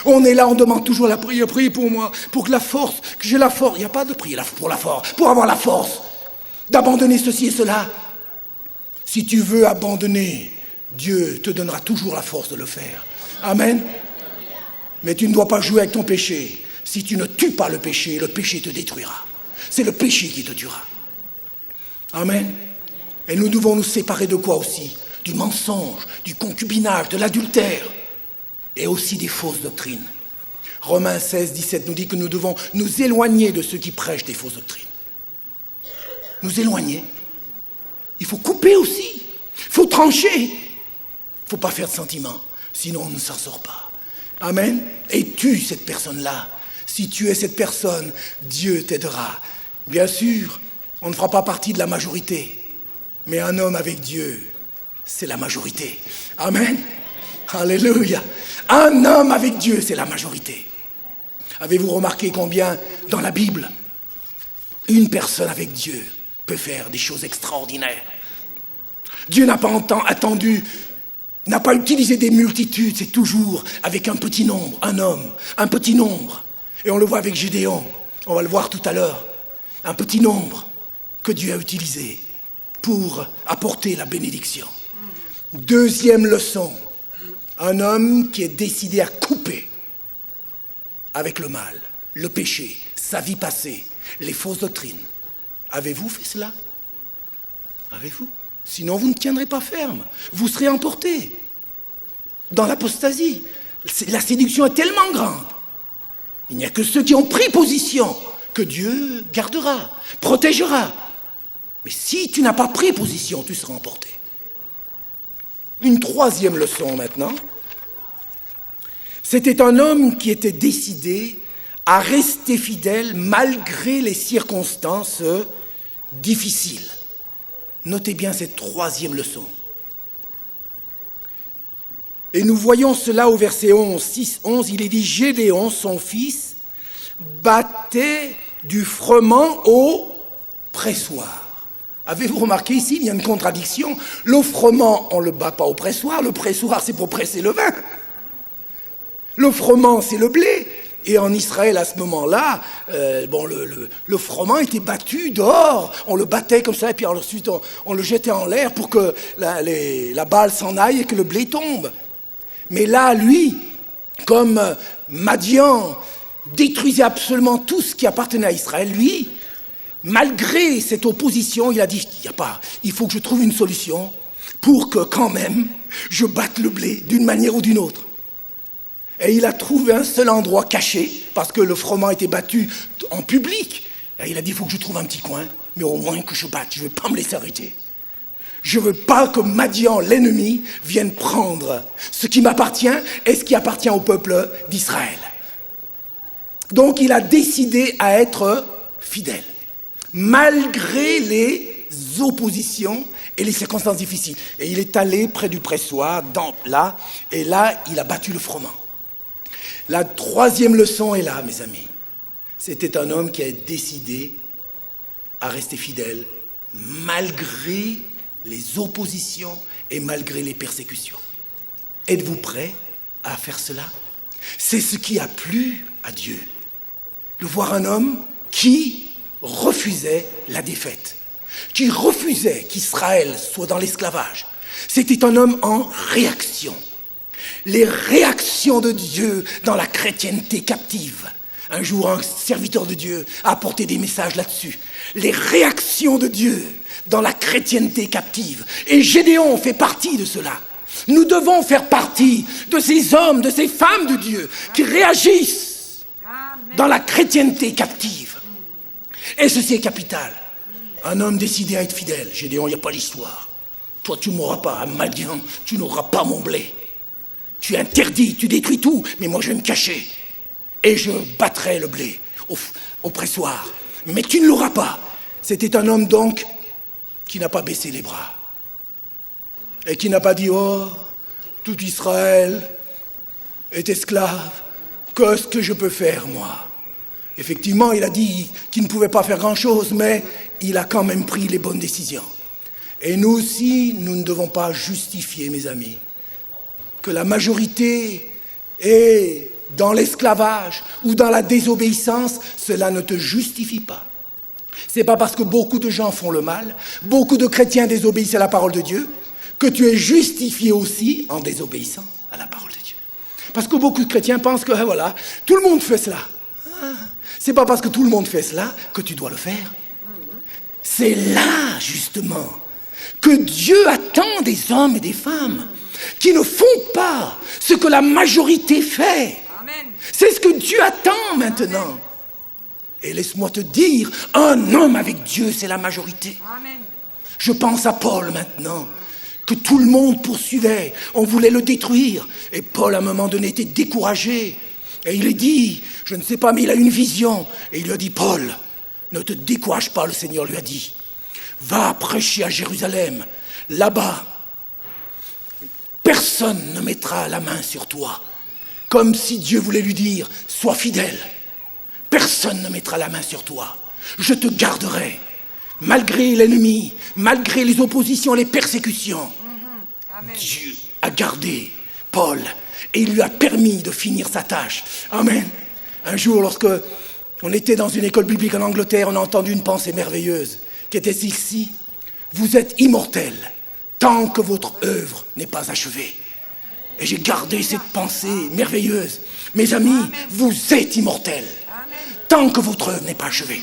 On est là, on demande toujours la prière, priez pour moi, pour que la force, que j'ai la force. Il n'y a pas de prière pour la force, pour avoir la force d'abandonner ceci et cela. Si tu veux abandonner, Dieu te donnera toujours la force de le faire. Amen. Mais tu ne dois pas jouer avec ton péché. Si tu ne tues pas le péché te détruira. C'est le péché qui te tuera. Amen. Et nous devons nous séparer de quoi aussi? Du mensonge, du concubinage, de l'adultère et aussi des fausses doctrines. Romains 16, 17 nous dit que nous devons nous éloigner de ceux qui prêchent des fausses doctrines. Nous éloigner. Il faut couper aussi. Il faut trancher. Il ne faut pas faire de sentiments. Sinon on ne s'en sort pas. Amen. Et tue cette personne-là. Si tu es cette personne, Dieu t'aidera. Bien sûr, on ne fera pas partie de la majorité. Mais un homme avec Dieu, c'est la majorité. Amen. Alléluia. Un homme avec Dieu, c'est la majorité. Avez-vous remarqué combien, dans la Bible, une personne avec Dieu peut faire des choses extraordinaires? Dieu n'a pas attendu, n'a pas utilisé des multitudes, c'est toujours avec un petit nombre, un homme, un petit nombre. Et on le voit avec Gédéon, on va le voir tout à l'heure. Un petit nombre que Dieu a utilisé pour apporter la bénédiction. Deuxième leçon, un homme qui est décidé à couper avec le mal, le péché, sa vie passée, les fausses doctrines. Avez-vous fait cela? Avez-vous? Sinon vous ne tiendrez pas ferme, vous serez emportés dans l'apostasie. La séduction est tellement grande. Il n'y a que ceux qui ont pris position que Dieu gardera, protégera. Mais si tu n'as pas pris position, tu seras emporté. Une troisième leçon maintenant. C'était un homme qui était décidé à rester fidèle malgré les circonstances difficiles. Notez bien cette troisième leçon. Et nous voyons cela au verset 11, 6, 11, il est dit « Gédéon, son fils, battait du froment au pressoir. » Avez-vous remarqué ici, il y a une contradiction. Le froment, on ne le bat pas au pressoir. Le pressoir, c'est pour presser le vin. Le froment, c'est le blé. Et en Israël, à ce moment-là, le froment était battu dehors. On le battait comme ça, et puis ensuite, on le jetait en l'air pour que la balle s'en aille et que le blé tombe. Mais là, lui, comme Madian détruisait absolument tout ce qui appartenait à Israël, lui, malgré cette opposition, il a dit, il faut que je trouve une solution pour que quand même je batte le blé d'une manière ou d'une autre. Et il a trouvé un seul endroit caché, parce que le froment était battu en public. Et il a dit, il faut que je trouve un petit coin, mais au moins que je batte, je ne vais pas me laisser arrêter. Je ne veux pas que Madian, l'ennemi, vienne prendre ce qui m'appartient et ce qui appartient au peuple d'Israël. Donc il a décidé à être fidèle, malgré les oppositions et les circonstances difficiles. Et il est allé près du pressoir, et là, il a battu le froment. La troisième leçon est là, mes amis. C'était un homme qui a décidé à rester fidèle, malgré les oppositions et malgré les persécutions. Êtes-vous prêts à faire cela? C'est ce qui a plu à Dieu, de voir un homme qui refusait la défaite, qui refusait qu'Israël soit dans l'esclavage. C'était un homme en réaction. Les réactions de Dieu dans la chrétienté captive. Un jour, un serviteur de Dieu a apporté des messages là-dessus. Les réactions de Dieu dans la chrétienté captive. Et Gédéon fait partie de cela. Nous devons faire partie de ces hommes, de ces femmes de Dieu qui réagissent dans la chrétienté captive. Et ceci est capital. Un homme décidé à être fidèle. Gédéon, il n'y a pas l'histoire. Toi, tu ne m'auras pas. À Madian, tu n'auras pas mon blé. Tu es interdit, tu détruis tout, mais moi je vais me cacher. Et je battrai le blé au pressoir. Mais tu ne l'auras pas. C'était un homme donc qui n'a pas baissé les bras. Et qui n'a pas dit, oh, tout Israël est esclave. Qu'est-ce que je peux faire, moi? Effectivement, il a dit qu'il ne pouvait pas faire grand-chose, mais il a quand même pris les bonnes décisions. Et nous aussi, nous ne devons pas justifier, mes amis, que la majorité est dans l'esclavage ou dans la désobéissance. Cela ne te justifie pas. C'est pas parce que beaucoup de gens font le mal, beaucoup de chrétiens désobéissent à la parole de Dieu, que tu es justifié aussi en désobéissant à la parole de Dieu. Parce que beaucoup de chrétiens pensent que, voilà, tout le monde fait cela. C'est pas parce que tout le monde fait cela que tu dois le faire. C'est là, justement, que Dieu attend des hommes et des femmes qui ne font pas ce que la majorité fait. Amen. C'est ce que Dieu attend maintenant. Amen. Et laisse-moi te dire, un homme avec Dieu, c'est la majorité. Amen. Je pense à Paul maintenant, que tout le monde poursuivait, on voulait le détruire. Et Paul, à un moment donné, était découragé. Et il est dit, je ne sais pas, mais il a une vision. Et il lui a dit, Paul, ne te décourage pas, le Seigneur lui a dit. Va prêcher à Jérusalem. Là-bas, personne ne mettra la main sur toi. Comme si Dieu voulait lui dire, sois fidèle. Personne ne mettra la main sur toi. Je te garderai. Malgré l'ennemi, malgré les oppositions, les persécutions. Dieu a gardé Paul et il lui a permis de finir sa tâche. Amen. Un jour, lorsque on était dans une école biblique en Angleterre, on a entendu une pensée merveilleuse qui était celle-ci. Vous êtes immortels tant que votre œuvre n'est pas achevée. Et j'ai gardé cette pensée merveilleuse. Mes amis, vous êtes immortels tant que votre œuvre n'est pas achevée.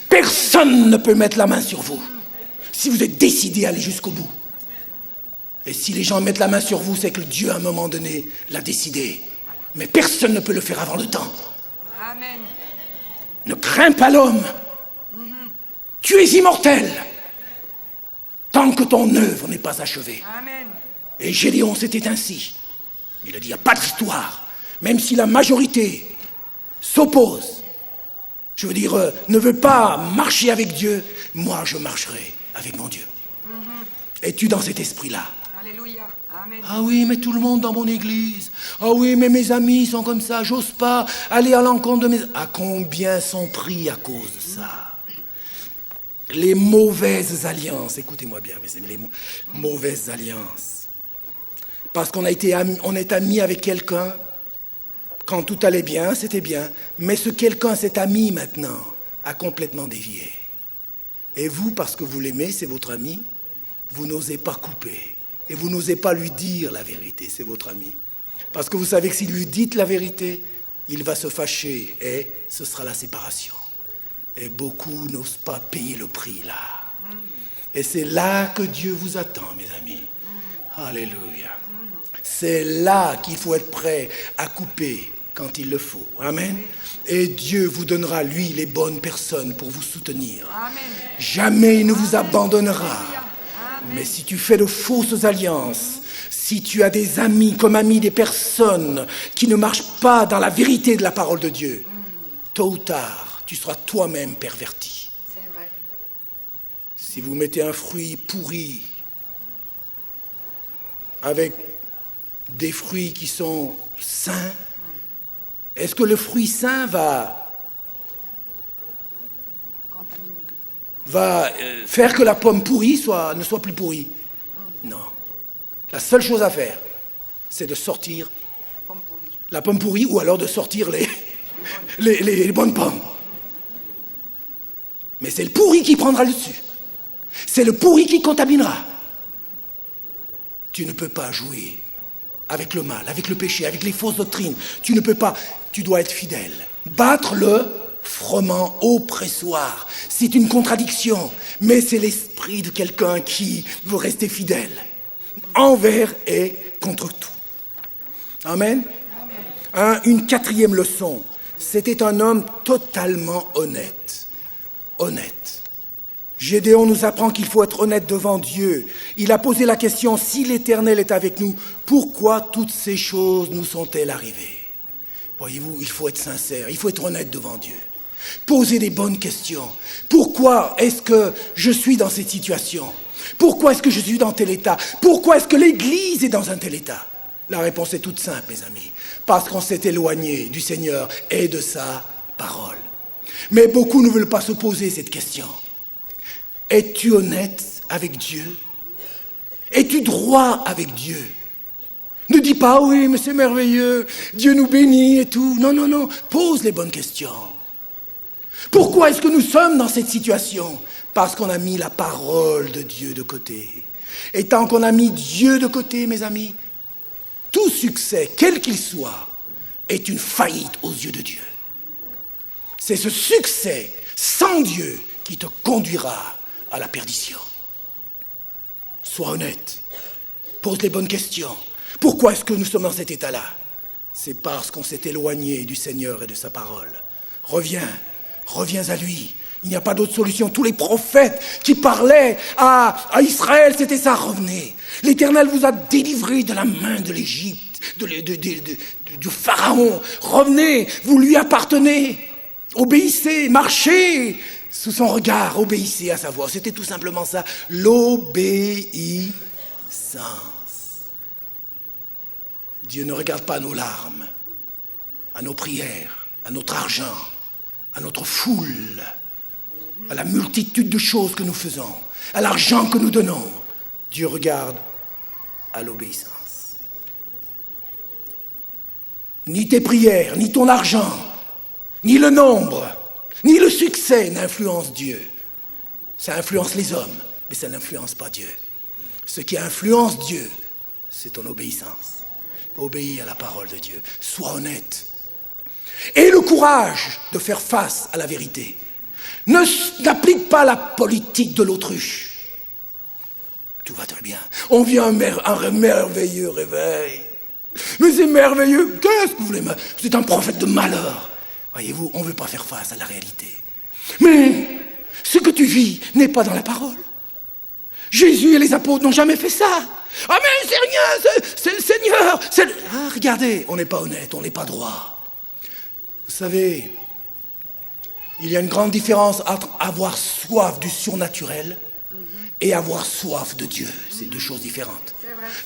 Personne ne peut mettre la main sur vous si vous êtes décidé à aller jusqu'au bout. Et si les gens mettent la main sur vous, c'est que Dieu, à un moment donné, l'a décidé. Mais personne ne peut le faire avant le temps. Amen. Ne crains pas l'homme. Tu es immortel tant que ton œuvre n'est pas achevée. Amen. Et Gédéon, c'était ainsi. Il a dit, il n'y a pas d'histoire. Même si la majorité s'oppose, je veux dire, ne veut pas marcher avec Dieu, moi je marcherai avec mon Dieu. Es-tu dans cet esprit-là? Alléluia. Amen. Ah oui, mais tout le monde dans mon église. Ah oui, mais mes amis sont comme ça. J'ose pas aller à l'encontre de mes... À combien sont pris à cause de ça? Les mauvaises alliances. Écoutez-moi bien, mes amis, les mauvaises alliances. Parce qu'on est amis avec quelqu'un. Quand tout allait bien, c'était bien. Mais ce quelqu'un, cet ami maintenant, a complètement dévié. Et vous, parce que vous l'aimez, c'est votre ami, vous n'osez pas couper. Et vous n'osez pas lui dire la vérité, c'est votre ami. Parce que vous savez que si lui dites la vérité, il va se fâcher et ce sera la séparation. Et beaucoup n'osent pas payer le prix là. Et c'est là que Dieu vous attend, mes amis. Alléluia. C'est là qu'il faut être prêt à couper quand il le faut. Amen. Et Dieu vous donnera, lui, les bonnes personnes pour vous soutenir. Amen. Jamais il ne vous abandonnera. Mais si tu fais de fausses alliances, si tu as des amis comme amis, des personnes qui ne marchent pas dans la vérité de la parole de Dieu, tôt ou tard, tu seras toi-même perverti. C'est vrai. Si vous mettez un fruit pourri avec des fruits qui sont sains, est-ce que le fruit sain va faire que la pomme pourrie ne soit plus pourrie? Non. La seule chose à faire, c'est de sortir la pomme pourrie ou alors de sortir les bonnes pommes. Mais c'est le pourri qui prendra le dessus. C'est le pourri qui contaminera. Tu ne peux pas jouer avec le mal, avec le péché, avec les fausses doctrines. Tu ne peux pas, tu dois être fidèle. Battre le froment au pressoir. C'est une contradiction, mais c'est l'esprit de quelqu'un qui veut rester fidèle, envers et contre tout. Amen. Une quatrième leçon, c'était un homme totalement honnête. Honnête. Gédéon nous apprend qu'il faut être honnête devant Dieu. Il a posé la question, si l'Éternel est avec nous, pourquoi toutes ces choses nous sont-elles arrivées? Voyez-vous, il faut être sincère, il faut être honnête devant Dieu. Poser des bonnes questions. Pourquoi est-ce que je suis dans cette situation? Pourquoi est-ce que je suis dans tel état? Pourquoi est-ce que l'Église est dans un tel état? La réponse est toute simple, mes amis. Parce qu'on s'est éloigné du Seigneur et de sa parole. Mais beaucoup ne veulent pas se poser cette question. Es-tu honnête avec Dieu? Es-tu droit avec Dieu? Ne dis pas, oui, mais c'est merveilleux, Dieu nous bénit et tout. Non, non, non, pose les bonnes questions. Pourquoi est-ce que nous sommes dans cette situation? Parce qu'on a mis la parole de Dieu de côté. Et tant qu'on a mis Dieu de côté, mes amis, tout succès, quel qu'il soit, est une faillite aux yeux de Dieu. C'est ce succès sans Dieu qui te conduira à la perdition. Sois honnête, pose les bonnes questions. Pourquoi est-ce que nous sommes dans cet état-là? C'est parce qu'on s'est éloigné du Seigneur et de sa parole. Reviens à lui. Il n'y a pas d'autre solution. Tous les prophètes qui parlaient à Israël, c'était ça, revenez. L'Éternel vous a délivré de la main de l'Égypte, du Pharaon. Revenez, vous lui appartenez. Obéissez, marchez sous son regard, obéissez à sa voix. C'était tout simplement ça, l'obéissance. Dieu ne regarde pas à nos larmes, à nos prières, à notre argent, à notre foule, à la multitude de choses que nous faisons, à l'argent que nous donnons. Dieu regarde à l'obéissance. Ni tes prières, ni ton argent, ni le nombre, ni le succès n'influencent Dieu. Ça influence les hommes, mais ça n'influence pas Dieu. Ce qui influence Dieu, c'est ton obéissance. Obéis à la parole de Dieu. Sois honnête. Aie le courage de faire face à la vérité. N'applique pas la politique de l'autruche. Tout va très bien. On vient un merveilleux réveil. Mais c'est merveilleux. Qu'est-ce que vous voulez? Vous êtes un prophète de malheur. Voyez-vous, on ne veut pas faire face à la réalité. Mais ce que tu vis n'est pas dans la parole. Jésus et les apôtres n'ont jamais fait ça. Ah mais c'est rien, c'est le Seigneur. Ah, regardez, on n'est pas honnête, on n'est pas droit. Vous savez, il y a une grande différence entre avoir soif du surnaturel et avoir soif de Dieu. C'est deux choses différentes.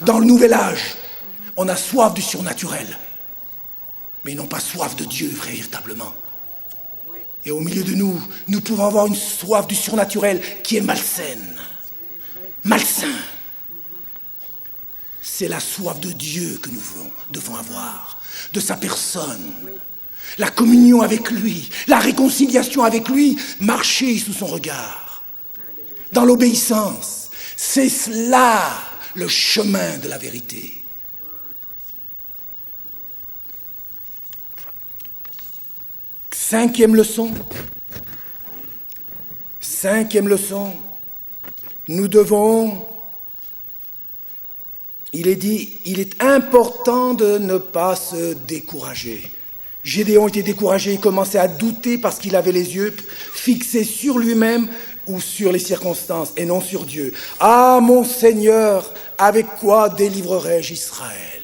Dans le nouvel âge, on a soif du surnaturel, mais ils n'ont pas soif de Dieu véritablement. Et au milieu de nous, nous pouvons avoir une soif du surnaturel qui est malsaine. Malsain. C'est la soif de Dieu que nous devons avoir, de sa personne. La communion avec lui, la réconciliation avec lui, marcher sous son regard. Dans l'obéissance, c'est cela le chemin de la vérité. Cinquième leçon, nous devons, il est dit, il est important de ne pas se décourager. Gédéon était découragé, il commençait à douter parce qu'il avait les yeux fixés sur lui-même ou sur les circonstances et non sur Dieu. Ah mon Seigneur, avec quoi délivrerai-je Israël?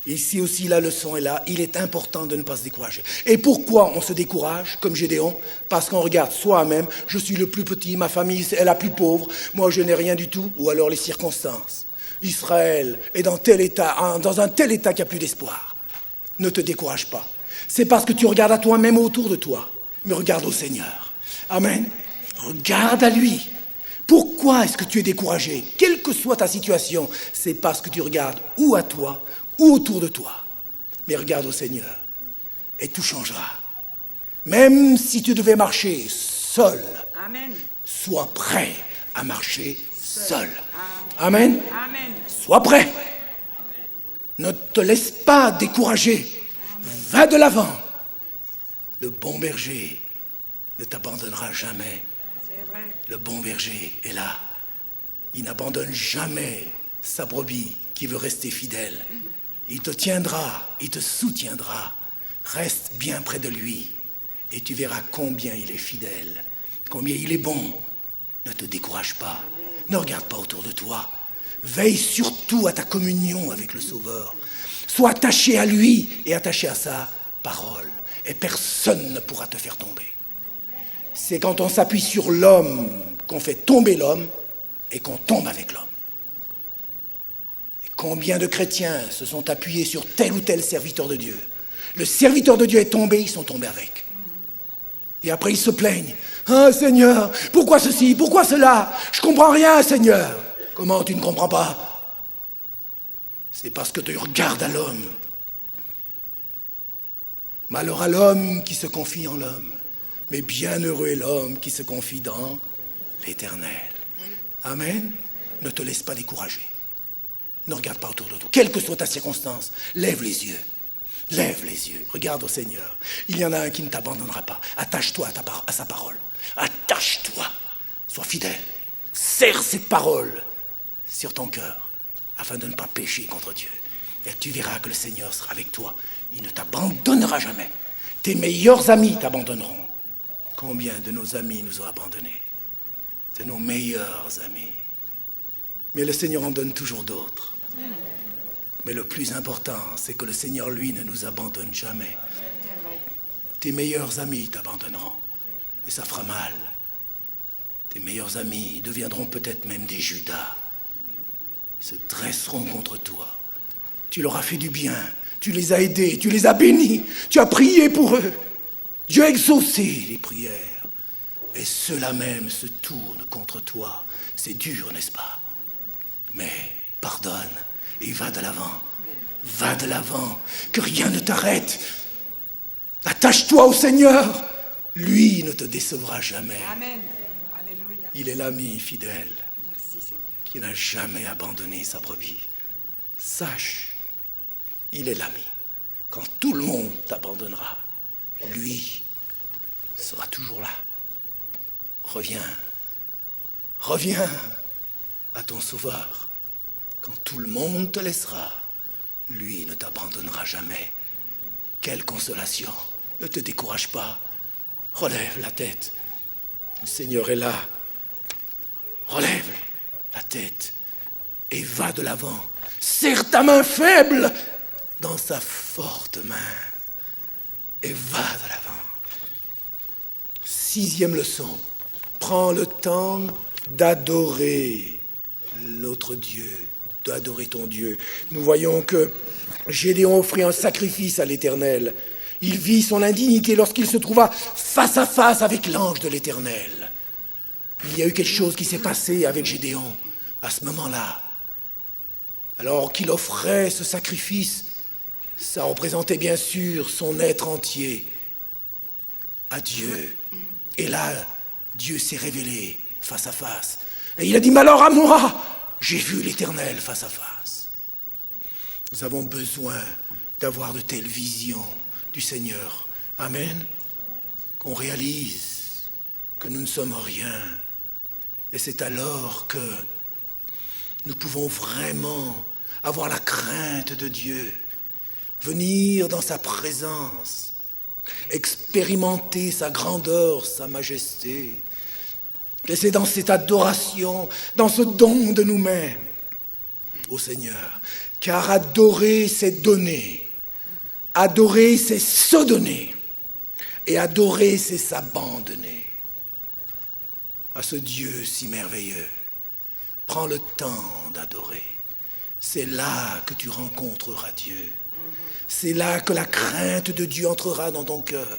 Ici aussi la leçon est là, il est important de ne pas se décourager. Et pourquoi on se décourage, comme Gédéon? Parce qu'on regarde soi-même, je suis le plus petit, ma famille est la plus pauvre, moi je n'ai rien du tout, ou alors les circonstances. Israël est dans un tel état qu'il n'y a plus d'espoir. Ne te décourage pas. C'est parce que tu regardes à toi-même autour de toi, mais regarde au Seigneur. Amen. Regarde à lui. Pourquoi est-ce que tu es découragé? Quelle que soit ta situation, c'est parce que tu regardes ou à toi, ou autour de toi. Mais regarde au Seigneur, et tout changera. Même si tu devais marcher seul, Amen. sois prêt à marcher seul. Amen. Amen. Sois prêt. Ne te laisse pas décourager. Va de l'avant. Le bon berger ne t'abandonnera jamais. C'est vrai. Le bon berger est là. Il n'abandonne jamais sa brebis qui veut rester fidèle. Il te tiendra, il te soutiendra. Reste bien près de lui et tu verras combien il est fidèle, combien il est bon. Ne te décourage pas. Ne regarde pas autour de toi. Veille surtout à ta communion avec le Sauveur. Sois attaché à lui et attaché à sa parole. Et personne ne pourra te faire tomber. C'est quand on s'appuie sur l'homme qu'on fait tomber l'homme et qu'on tombe avec l'homme. Et combien de chrétiens se sont appuyés sur tel ou tel serviteur de Dieu? Le serviteur de Dieu est tombé, ils sont tombés avec. Et après, ils se plaignent. « Ah, Seigneur, pourquoi ceci, pourquoi cela? Je comprends rien, Seigneur. » Comment tu ne comprends pas? C'est parce que tu regardes à l'homme. Malheur à l'homme qui se confie en l'homme, mais bienheureux est l'homme qui se confie dans l'Éternel. Amen. Ne te laisse pas décourager. Ne regarde pas autour de toi. Quelle que soit ta circonstance, lève les yeux. Lève les yeux. Regarde au Seigneur. Il y en a un qui ne t'abandonnera pas. Attache-toi à sa parole. Attache-toi. Sois fidèle. Serre cette parole sur ton cœur afin de ne pas pécher contre Dieu. Et tu verras que le Seigneur sera avec toi. Il ne t'abandonnera jamais. Tes meilleurs amis t'abandonneront. Combien de nos amis nous ont abandonnés? De nos meilleurs amis. Mais le Seigneur en donne toujours d'autres. Mais le plus important, c'est que le Seigneur, lui, ne nous abandonne jamais. Tes meilleurs amis t'abandonneront. Et ça fera mal. Tes meilleurs amis deviendront peut-être même des Judas. Ils se dresseront contre toi. Tu leur as fait du bien. Tu les as aidés. Tu les as bénis. Tu as prié pour eux. Dieu a exaucé les prières. Et ceux-là même se tournent contre toi. C'est dur, n'est-ce pas? Mais pardonne et va de l'avant. Va de l'avant. Que rien ne t'arrête. Attache-toi au Seigneur. Lui ne te décevra jamais. Amen. Alléluia. Il est l'ami fidèle Merci, Seigneur. qui n'a jamais abandonné sa brebis. Sache, il est l'ami. Quand tout le monde t'abandonnera, lui sera toujours là. Reviens. Reviens à ton Sauveur. Quand tout le monde te laissera, lui ne t'abandonnera jamais. Quelle consolation! Ne te décourage pas. Relève la tête. Le Seigneur est là. Relève la tête et va de l'avant. Serre ta main faible dans sa forte main et va de l'avant. 6e leçon. Prends le temps d'adorer notre Dieu, d'adorer ton Dieu. Nous voyons que Gédéon offrit un sacrifice à l'Éternel. Il vit son indignité lorsqu'il se trouva face à face avec l'ange de l'Éternel. Il y a eu quelque chose qui s'est passé avec Gédéon à ce moment-là. Alors qu'il offrait ce sacrifice, ça représentait bien sûr son être entier à Dieu. Et là, Dieu s'est révélé face à face. Et il a dit, malheur à moi, j'ai vu l'Éternel face à face. Nous avons besoin d'avoir de telles visions du Seigneur. Amen. Qu'on réalise que nous ne sommes rien. Et c'est alors que nous pouvons vraiment avoir la crainte de Dieu, venir dans sa présence, expérimenter sa grandeur, sa majesté. Et c'est dans cette adoration, dans ce don de nous-mêmes au Seigneur, car adorer, c'est donner. Adorer, c'est se donner. Et adorer, c'est s'abandonner à ce Dieu si merveilleux. Prends le temps d'adorer. C'est là que tu rencontreras Dieu. C'est là que la crainte de Dieu entrera dans ton cœur.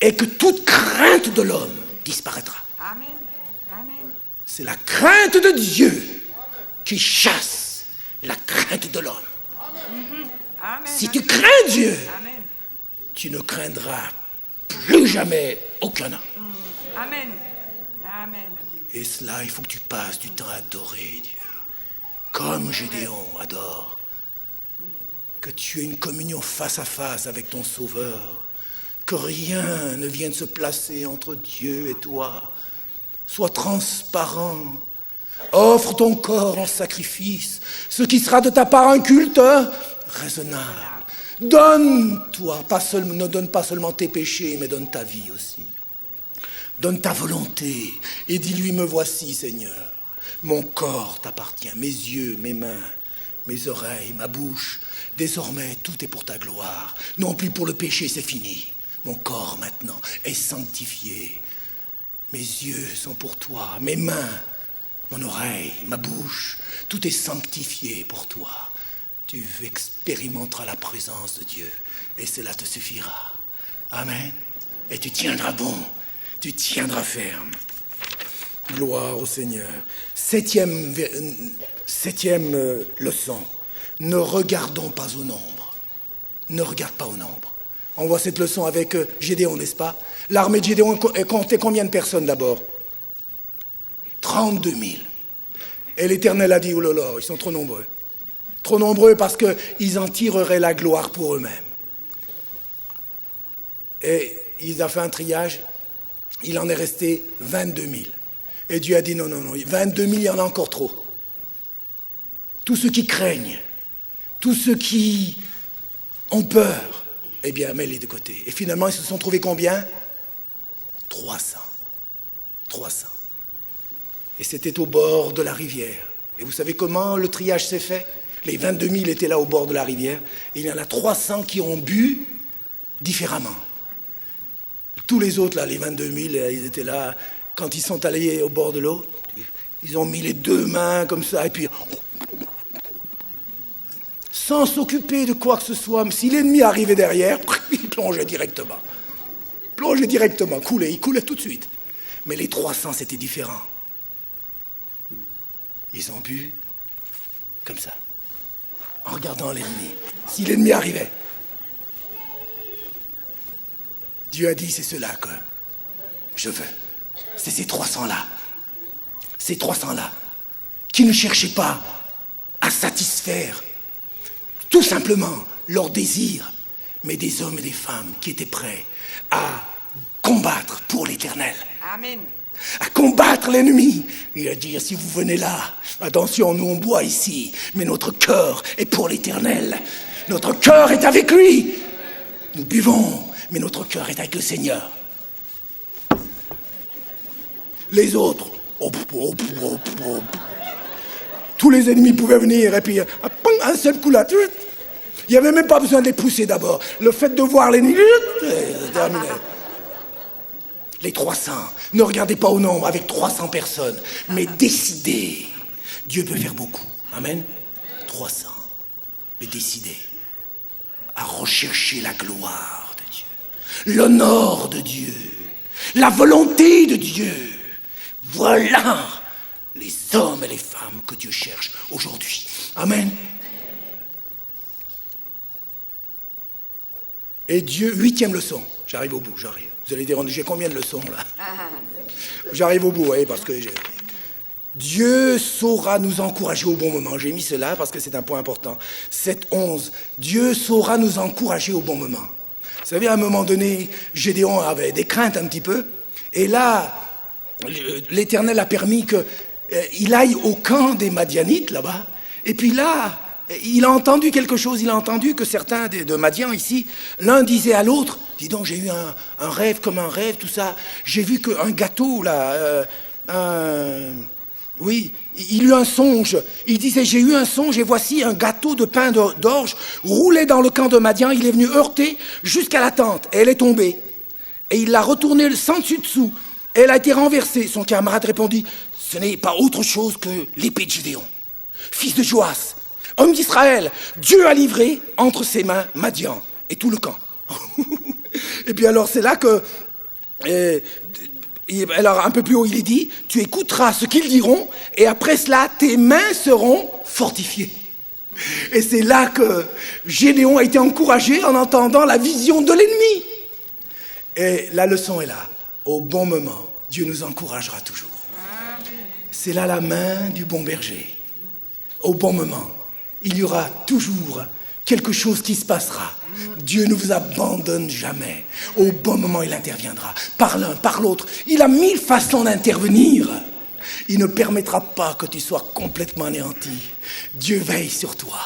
Et que toute crainte de l'homme disparaîtra. Amen. Amen. C'est la crainte de Dieu qui chasse la crainte de l'homme. Amen. Si tu crains Dieu, Amen. tu ne craindras plus jamais aucun homme. Amen. Amen. Et cela, il faut que tu passes du temps à adorer Dieu. Comme Gédéon adore. Que tu aies une communion face à face avec ton Sauveur. Que rien ne vienne se placer entre Dieu et toi. Sois transparent. Offre ton corps en sacrifice. Ce qui sera de ta part un culte raisonnable. Donne-toi, ne donne pas seulement tes péchés, mais donne ta vie aussi. Donne ta volonté et dis-lui, me voici, Seigneur. Mon corps t'appartient, mes yeux, mes mains, mes oreilles, ma bouche. Désormais, tout est pour ta gloire. Non plus pour le péché, c'est fini. Mon corps, maintenant, est sanctifié. Mes yeux sont pour toi, mes mains, mon oreille, ma bouche. Tout est sanctifié pour toi. Tu expérimenteras la présence de Dieu et cela te suffira. Amen. Et tu tiendras bon. tu tiendras ferme. Gloire au Seigneur. Septième leçon. Ne regardons pas au nombre. Ne regarde pas au nombre. On voit cette leçon avec Gédéon, n'est-ce pas? L'armée de Gédéon comptait combien de personnes d'abord? 32 000. Et l'Éternel a dit, oh là là, ils sont trop nombreux. Trop nombreux parce qu'ils en tireraient la gloire pour eux-mêmes. Et il a fait un triage, il en est resté 22 000. Et Dieu a dit, non, 22 000, il y en a encore trop. Tous ceux qui craignent, tous ceux qui ont peur, eh bien, mets-les de côté. Et finalement, ils se sont trouvés combien? 300. Et c'était au bord de la rivière. Et vous savez comment le triage s'est fait? Les 22 000 étaient là au bord de la rivière. Et il y en a 300 qui ont bu différemment. Tous les autres, là, les 22 000, ils étaient là. Quand ils sont allés au bord de l'eau, ils ont mis les deux mains comme ça. Et puis, sans s'occuper de quoi que ce soit, si l'ennemi arrivait derrière, il plongeait directement. Il coulait tout de suite. Mais les 300, c'était différent. Ils ont bu comme ça, en regardant l'ennemi. Si l'ennemi arrivait, Dieu a dit, c'est cela que je veux. C'est ces 300-là. Ces 300-là qui ne cherchaient pas à satisfaire tout simplement leurs désirs, mais des hommes et des femmes qui étaient prêts à combattre pour l'Éternel. Amen. À combattre l'ennemi. Il a dit, si vous venez là, attention, nous on boit ici, mais notre cœur est pour l'Éternel. Notre cœur est avec lui. Nous buvons, mais notre cœur est avec le Seigneur. Les autres, tous les ennemis pouvaient venir, et puis, un seul coup là, il n'y avait même pas besoin de les pousser d'abord. Le fait de voir l'ennemi, c'est terminé. Les 300, ne regardez pas au nombre avec 300 personnes, mais décidez. Dieu peut faire beaucoup. Amen. 300. Mais décidez à rechercher la gloire de Dieu, l'honneur de Dieu, la volonté de Dieu. Voilà les hommes et les femmes que Dieu cherche aujourd'hui. Amen. Et Dieu, 8e leçon. J'arrive au bout, j'arrive. Vous allez dire, j'ai combien de leçons là? J'arrive au bout, oui, parce que Dieu saura nous encourager au bon moment. J'ai mis cela parce que c'est un point important. 7-11. Dieu saura nous encourager au bon moment. Vous savez, à un moment donné, Gédéon avait des craintes un petit peu. Et là, l'Éternel a permis qu'il aille au camp des Madianites là-bas. Et puis là, il a entendu quelque chose. Il a entendu que certains de Madian ici, l'un disait à l'autre, dis donc, j'ai eu un rêve comme un rêve, tout ça. J'ai vu qu'un gâteau là, oui, il eut un songe. Il disait, j'ai eu un songe et voici un gâteau de pain d'orge roulé dans le camp de Madian. Il est venu heurter jusqu'à la tente et elle est tombée. Et il l'a retournée sans dessus-dessous. Elle a été renversée. Son camarade répondit, ce n'est pas autre chose que l'épée de Gédéon, fils de Joas, homme d'Israël. Dieu a livré entre ses mains Madian et tout le camp. Et puis alors c'est là que, alors un peu plus haut il est dit, tu écouteras ce qu'ils diront et après cela tes mains seront fortifiées. Et c'est là que Gédéon a été encouragé en entendant la vision de l'ennemi. Et la leçon est là. Au bon moment, Dieu nous encouragera toujours. C'est là la main du bon berger. Au bon moment, il y aura toujours quelque chose qui se passera. Dieu ne vous abandonne jamais. Au bon moment, il interviendra. Par l'un, par l'autre. Il a 1000 façons d'intervenir. Il ne permettra pas que tu sois complètement anéanti. Dieu veille sur toi.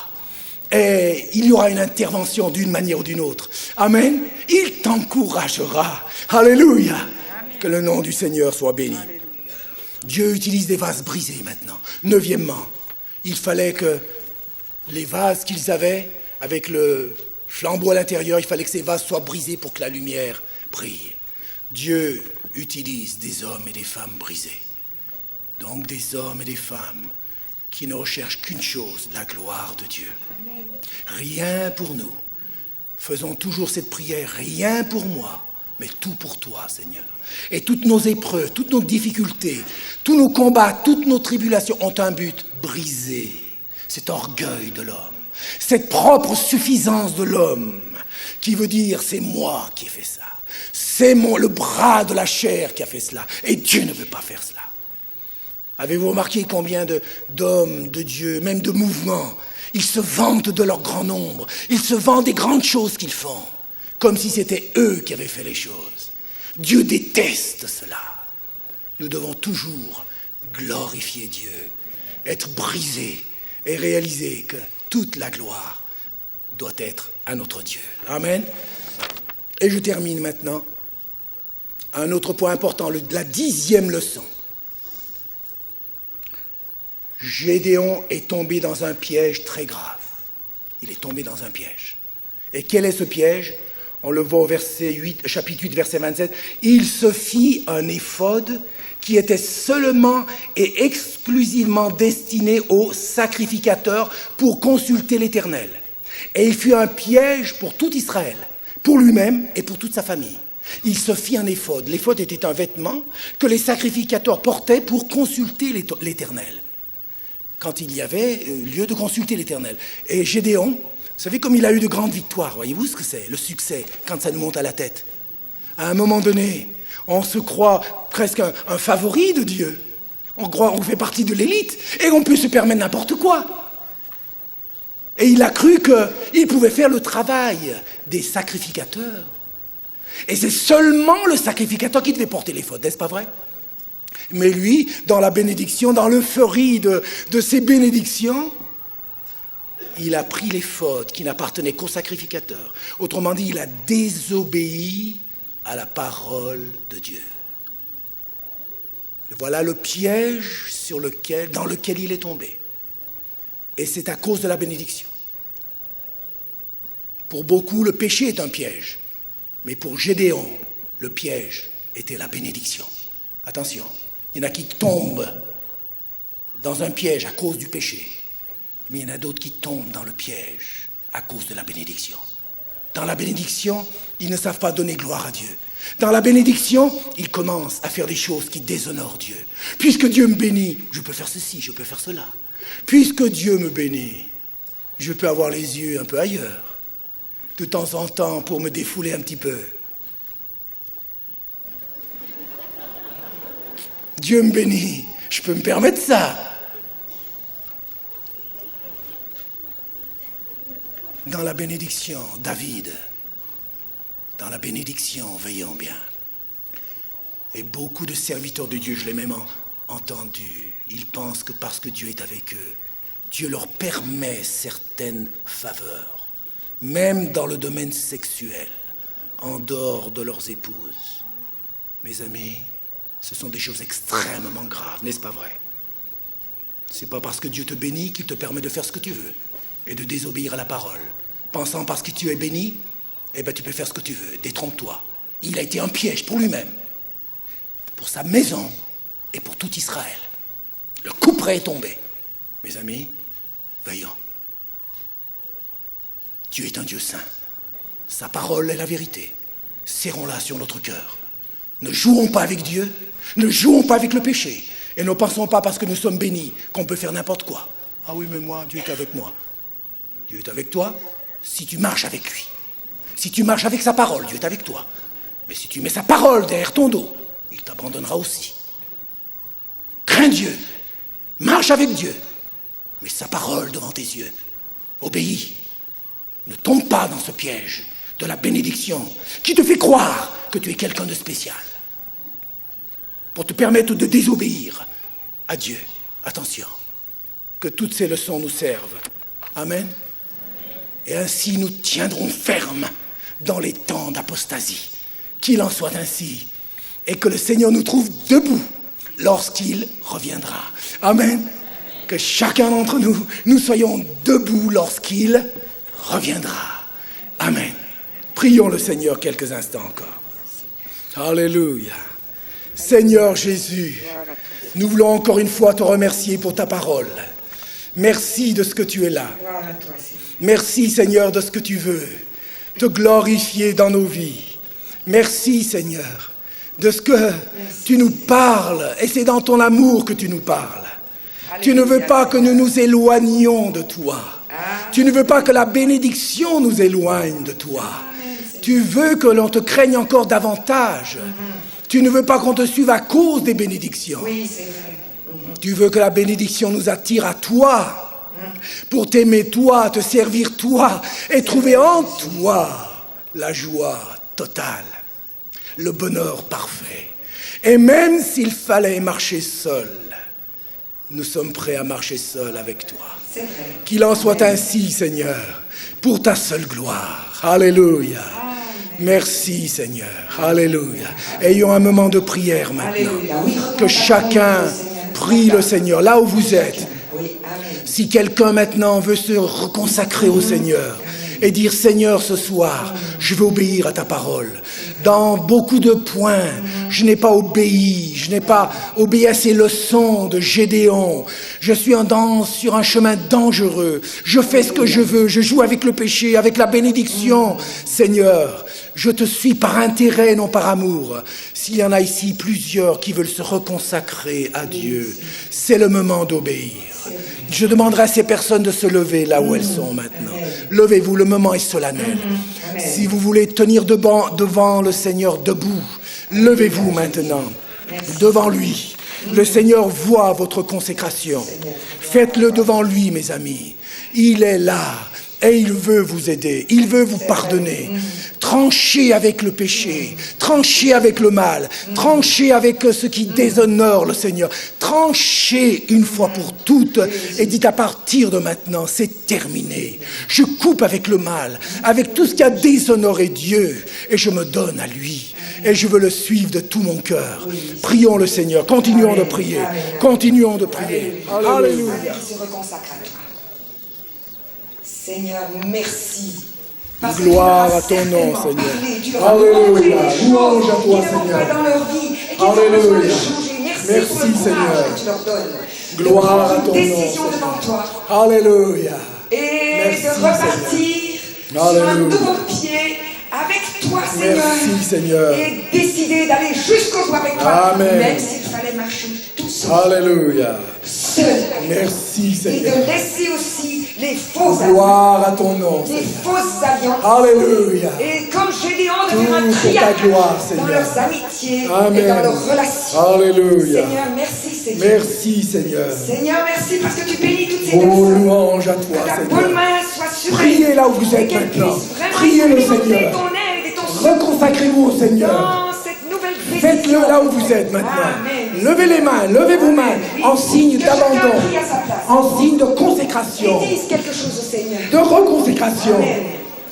Et il y aura une intervention d'une manière ou d'une autre. Amen. Il t'encouragera. Alléluia. Que le nom du Seigneur soit béni. Dieu utilise des vases brisés maintenant. 9e, il fallait que les vases qu'ils avaient, avec le flambeau à l'intérieur, il fallait que ces vases soient brisés pour que la lumière brille. Dieu utilise des hommes et des femmes brisés. Donc des hommes et des femmes qui ne recherchent qu'une chose, la gloire de Dieu. Rien pour nous. Faisons toujours cette prière, rien pour moi, mais tout pour toi, Seigneur. Et toutes nos épreuves, toutes nos difficultés, tous nos combats, toutes nos tribulations ont un but: briser cet orgueil de l'homme, cette propre suffisance de l'homme qui veut dire: c'est moi qui ai fait ça, c'est le bras de la chair qui a fait cela, et Dieu ne veut pas faire cela. Avez-vous remarqué combien d'hommes, de Dieu, même de mouvements, ils se vantent de leur grand nombre, ils se vantent des grandes choses qu'ils font, comme si c'était eux qui avaient fait les choses. Dieu déteste cela. Nous devons toujours glorifier Dieu, être brisés et réaliser que toute la gloire doit être à notre Dieu. Amen. Et je termine maintenant. Un autre point important, la 10e leçon. Gédéon est tombé dans un piège très grave. Il est tombé dans un piège. Et quel est ce piège? On le voit au chapitre 8, verset 27. Il se fit un éphod qui était seulement et exclusivement destiné aux sacrificateurs pour consulter l'Éternel. Et il fut un piège pour tout Israël, pour lui-même et pour toute sa famille. Il se fit un éphod. L'éphod était un vêtement que les sacrificateurs portaient pour consulter l'Éternel, quand il y avait lieu de consulter l'Éternel. Et Gédéon, vous savez comme il a eu de grandes victoires, voyez-vous ce que c'est, le succès, quand ça nous monte à la tête. À un moment donné, on se croit presque un favori de Dieu. On fait partie de l'élite, et on peut se permettre n'importe quoi. Et il a cru qu'il pouvait faire le travail des sacrificateurs. Et c'est seulement le sacrificateur qui devait porter l'éphod, n'est-ce pas vrai? Mais lui, dans la bénédiction, dans l'euphorie de ses bénédictions, il a pris l'éphod qui n'appartenait qu'au sacrificateur. Autrement dit, il a désobéi à la parole de Dieu. Voilà le piège dans lequel il est tombé. Et c'est à cause de la bénédiction. Pour beaucoup, le péché est un piège. Mais pour Gédéon, le piège était la bénédiction. Attention. Il y en a qui tombent dans un piège à cause du péché, mais il y en a d'autres qui tombent dans le piège à cause de la bénédiction. Dans la bénédiction, ils ne savent pas donner gloire à Dieu. Dans la bénédiction, ils commencent à faire des choses qui déshonorent Dieu. Puisque Dieu me bénit, je peux faire ceci, je peux faire cela. Puisque Dieu me bénit, je peux avoir les yeux un peu ailleurs, de temps en temps pour me défouler un petit peu. Dieu me bénit, je peux me permettre ça. Dans la bénédiction, David, dans la bénédiction, veillons bien. Et beaucoup de serviteurs de Dieu, je l'ai même entendu, ils pensent que parce que Dieu est avec eux, Dieu leur permet certaines faveurs, même dans le domaine sexuel, en dehors de leurs épouses. Mes amis, ce sont des choses extrêmement graves, n'est-ce pas vrai? C'est pas parce que Dieu te bénit qu'il te permet de faire ce que tu veux et de désobéir à la parole. Pensant parce que tu es béni, tu peux faire ce que tu veux, détrompe-toi. Il a été un piège pour lui-même, pour sa maison et pour tout Israël. Le couperet est tombé. Mes amis, veillons. Dieu est un Dieu saint. Sa parole est la vérité. Serrons-la sur notre cœur. Ne jouons pas avec Dieu, ne jouons pas avec le péché. Et ne pensons pas parce que nous sommes bénis qu'on peut faire n'importe quoi. Ah oui, mais moi, Dieu est avec moi. Dieu est avec toi si tu marches avec lui. Si tu marches avec sa parole, Dieu est avec toi. Mais si tu mets sa parole derrière ton dos, il t'abandonnera aussi. Crains Dieu, marche avec Dieu, mets sa parole devant tes yeux. Obéis. Ne tombe pas dans ce piège de la bénédiction qui te fait croire que tu es quelqu'un de spécial pour te permettre de désobéir à Dieu. Attention, que toutes ces leçons nous servent. Amen. Et ainsi nous tiendrons ferme dans les temps d'apostasie. Qu'il en soit ainsi. Et que le Seigneur nous trouve debout lorsqu'il reviendra. Amen. Que chacun d'entre nous, nous soyons debout lorsqu'il reviendra. Amen. Prions le Seigneur quelques instants encore. Alléluia. Seigneur Jésus, nous voulons encore une fois te remercier pour ta parole. Merci de ce que tu es là. Merci Seigneur de ce que tu veux te glorifier dans nos vies. Merci, Seigneur, de ce que tu nous parles, et c'est dans ton amour que tu nous parles. Tu ne veux pas que nous nous éloignions de toi. Tu ne veux pas que la bénédiction nous éloigne de toi. Tu veux que l'on te craigne encore davantage. Tu ne veux pas qu'on te suive à cause des bénédictions. Oui, c'est vrai. Tu veux que la bénédiction nous attire à toi, pour t'aimer toi, te servir toi, et trouver en toi la joie totale, le bonheur parfait. Et même s'il fallait marcher seul, nous sommes prêts à marcher seul avec toi. C'est vrai. Qu'il en soit ainsi, Seigneur, pour ta seule gloire. Alléluia. Merci, Seigneur. Alléluia. Ayons un moment de prière maintenant. Alléluia. Oui, Que chacun prie le Seigneur, là où vous êtes. Oui, amen. Si quelqu'un maintenant veut se reconsacrer au Seigneur et dire, Seigneur, ce soir, je veux obéir à ta parole. Dans beaucoup de points, je n'ai pas obéi à ces leçons de Gédéon. Je suis sur un chemin dangereux. Je fais ce que je veux, je joue avec le péché, avec la bénédiction. Seigneur, je te suis par intérêt, non par amour. S'il y en a ici plusieurs qui veulent se reconsacrer à Dieu, c'est le moment d'obéir. Je demanderai à ces personnes de se lever là où elles sont maintenant. Levez-vous, le moment est solennel. Si vous voulez tenir devant le Seigneur debout, levez-vous maintenant, devant lui. Le Seigneur voit votre consécration. Faites-le devant lui, mes amis. Il est là et il veut vous aider. Il veut vous pardonner. Tranchez avec le péché, tranchez avec le mal, tranchez avec ce qui déshonore le Seigneur. Tranchez une fois pour toutes et dites à partir de maintenant, c'est terminé. Je coupe avec le mal, avec tout ce qui a déshonoré Dieu et je me donne à lui. Et je veux le suivre de tout mon cœur. Prions le Seigneur, continuons de prier, continuons de prier. Alléluia. Qui se consacre à toi. Seigneur, merci. Gloire à ton nom, Seigneur. Alléluia. Louange à toi, Seigneur. Alléluia. Merci, Seigneur. Gloire à ton nom, Seigneur. Alléluia. Et de repartir sur un nouveau pied avec toi, Seigneur. Merci, Seigneur. Et décider d'aller jusqu'au bout avec toi. Amen. Même s'il fallait marcher tout seul. Alléluia. Seul. Merci, Seigneur. Et de laisser aussi les faux gloire à ton nom, les fausses alliances. Alléluia. Et comme Gédéon de faire un Tout tri pour ta gloire, dans Seigneur. leurs amitiés Amen. et dans leurs relations. Alléluia. Seigneur, merci Seigneur. Merci, Seigneur. Seigneur, merci parce que tu bénis toutes ces Oh, personnes. louange à toi, Que ta Seigneur. bonne main soit sur elles. Priez là où vous Et êtes qu'elles maintenant. puissent vraiment Priez le expérimenter Seigneur. ton aide et ton soutien Reconsacrez-vous au Seigneur. dans cette nouvelle Faites-le décision. là où vous êtes maintenant. Amen. Levez les mains, levez vos mains Oui. en signe Que chacun d'abandon, prie à sa place. en signe de consécration, Et dise quelque chose au Seigneur. de reconsécration. Amen.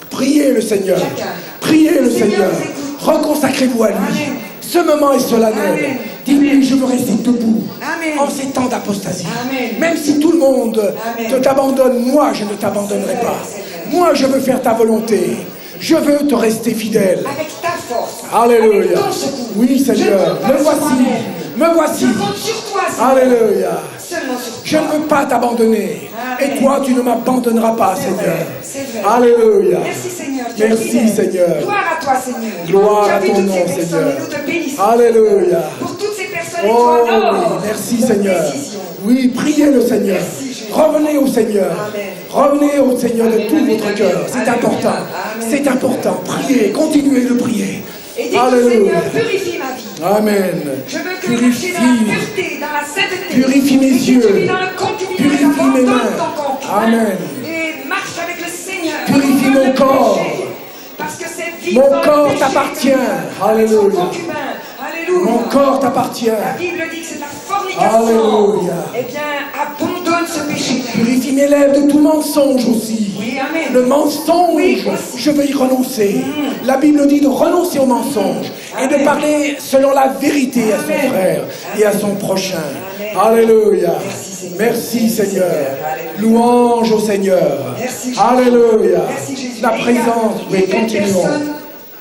Priez le Seigneur. Chacun. Priez le Le Seigneur Seigneur. vous écoute. Reconsacrez-vous à lui. Amen. Ce moment est solennel. Amen. Dis-lui, je veux rester debout Amen. en ces temps d'apostasie. Amen. Même si tout le monde Amen. te t'abandonne, moi je ne t'abandonnerai C'est vrai, pas. c'est vrai. Moi je veux faire ta volonté. Je veux te rester fidèle. Avec ta force. Alléluia. Avec ton secours. Oui, Seigneur. Je ne compte pas Me sur voici. moi-même. Me voici. Je compte sur toi, Seigneur. Alléluia. Seulement sur toi. Je ne veux pas t'abandonner. Amen. Et toi, tu ne m'abandonneras pas, C'est Seigneur. vrai, c'est vrai. Alléluia. Merci Seigneur. Tu es Merci, fidèle. Seigneur. Gloire à toi Seigneur. Gloire tu as à vu ton toutes nom, ces personnes Seigneur. et nous te bénissons. Alléluia. Pour toutes ces personnes et Oh toi, oui, non. merci de Seigneur. décision. Oui, priez le Seigneur. Merci, Jésus. Revenez au Seigneur. Amen. Revenez au Seigneur de Amen, tout amen, votre amen. cœur. C'est Amen. important. Amen. C'est important. Priez, continuez de prier. Et dis Alléluia. Seigneur, purifie ma vie. Amen. Je veux que marcher dans la Purifie. pureté, dans la sainteté. Purifie mes Et si yeux. tu vis dans le concubinage, Purifie mes abandonne mains. ton concubin. Amen. Et marche avec le Seigneur. Purifie Abandonne mon le corps. péché. Parce que c'est vivre Mon dans le corps péché, t'appartient. Seigneur, avec Alléluia. son concubin. Alléluia. Mon corps t'appartient. La Bible dit que c'est de la fornication. Alléluia. Eh bien, abandonne ce péché. Purifie mes lèvres de tout mensonge aussi. Oui, amen. Le mensonge, Oui, aussi. je veux y renoncer. La Bible dit de renoncer au mensonge et de Amen. parler selon la vérité à son Amen. frère et à son prochain. Amen. Alléluia. Merci, Seigneur. Merci Seigneur. Alléluia. Louange au Seigneur. Merci, Jésus. Alléluia. Merci Jésus. La Et il y a- présence, il y a oui, quelques continuons. personnes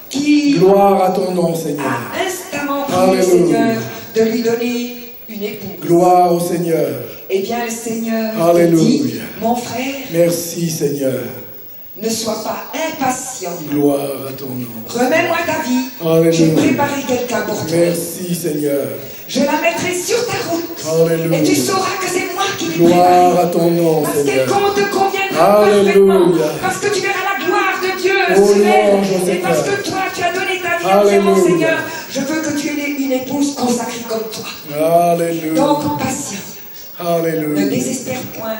qui Gloire à ton nom Seigneur. a instamment prié le Alléluia. Seigneur de lui donner une épouse. Gloire au Seigneur. Eh bien, le Seigneur te Alléluia. dit, mon frère, Merci Seigneur. Ne sois pas impatient. Gloire à ton nom. Remets-moi ta vie. Alléluia. J'ai préparé quelqu'un pour toi. Merci Seigneur. Je la mettrai sur ta route. Alléluia. Et tu sauras que c'est moi qui l'ai Gloire préparée. à ton nom, Parce Seigneur. qu'elle te conviendra Alléluia. parfaitement. Parce que tu verras la gloire de Dieu Oh, sur elle. louange au Et parce Seigneur. que toi, tu as donné ta vie à mon Alléluia. Seigneur. Je veux que tu aies une épouse consacrée comme toi. Alléluia. Donc, patience. Ne Alléluia. désespère point.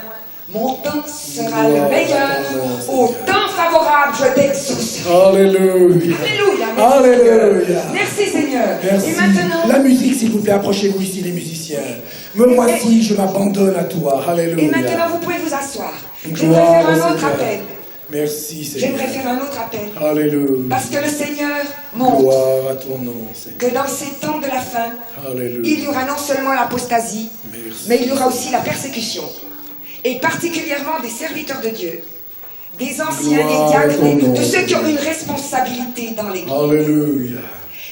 Mon temps sera Gloire le meilleur. à ton nom, Au Seigneur. temps favorable, je t'exauce. Alléluia. Alléluia. Merci, Alléluia. Seigneur. Merci Seigneur. Merci. Et maintenant, La musique, s'il vous plaît, approchez-vous ici, les musiciens. Me voici, je m'abandonne à toi. Alléluia. et maintenant, vous pouvez vous asseoir. J'aimerais Gloire faire un au autre Seigneur. appel. Merci, Seigneur. J'aimerais faire un autre appel. Alléluia. Parce que le Seigneur montre Gloire à ton nom, Seigneur. que dans ces temps de la fin, Alléluia. il y aura non seulement l'apostasie, Merci. mais il y aura aussi la persécution. Et particulièrement des serviteurs de Dieu, des anciens, Gloire des à diacres, ton nom, de ceux qui ont Seigneur. une responsabilité dans l'Église. Alléluia.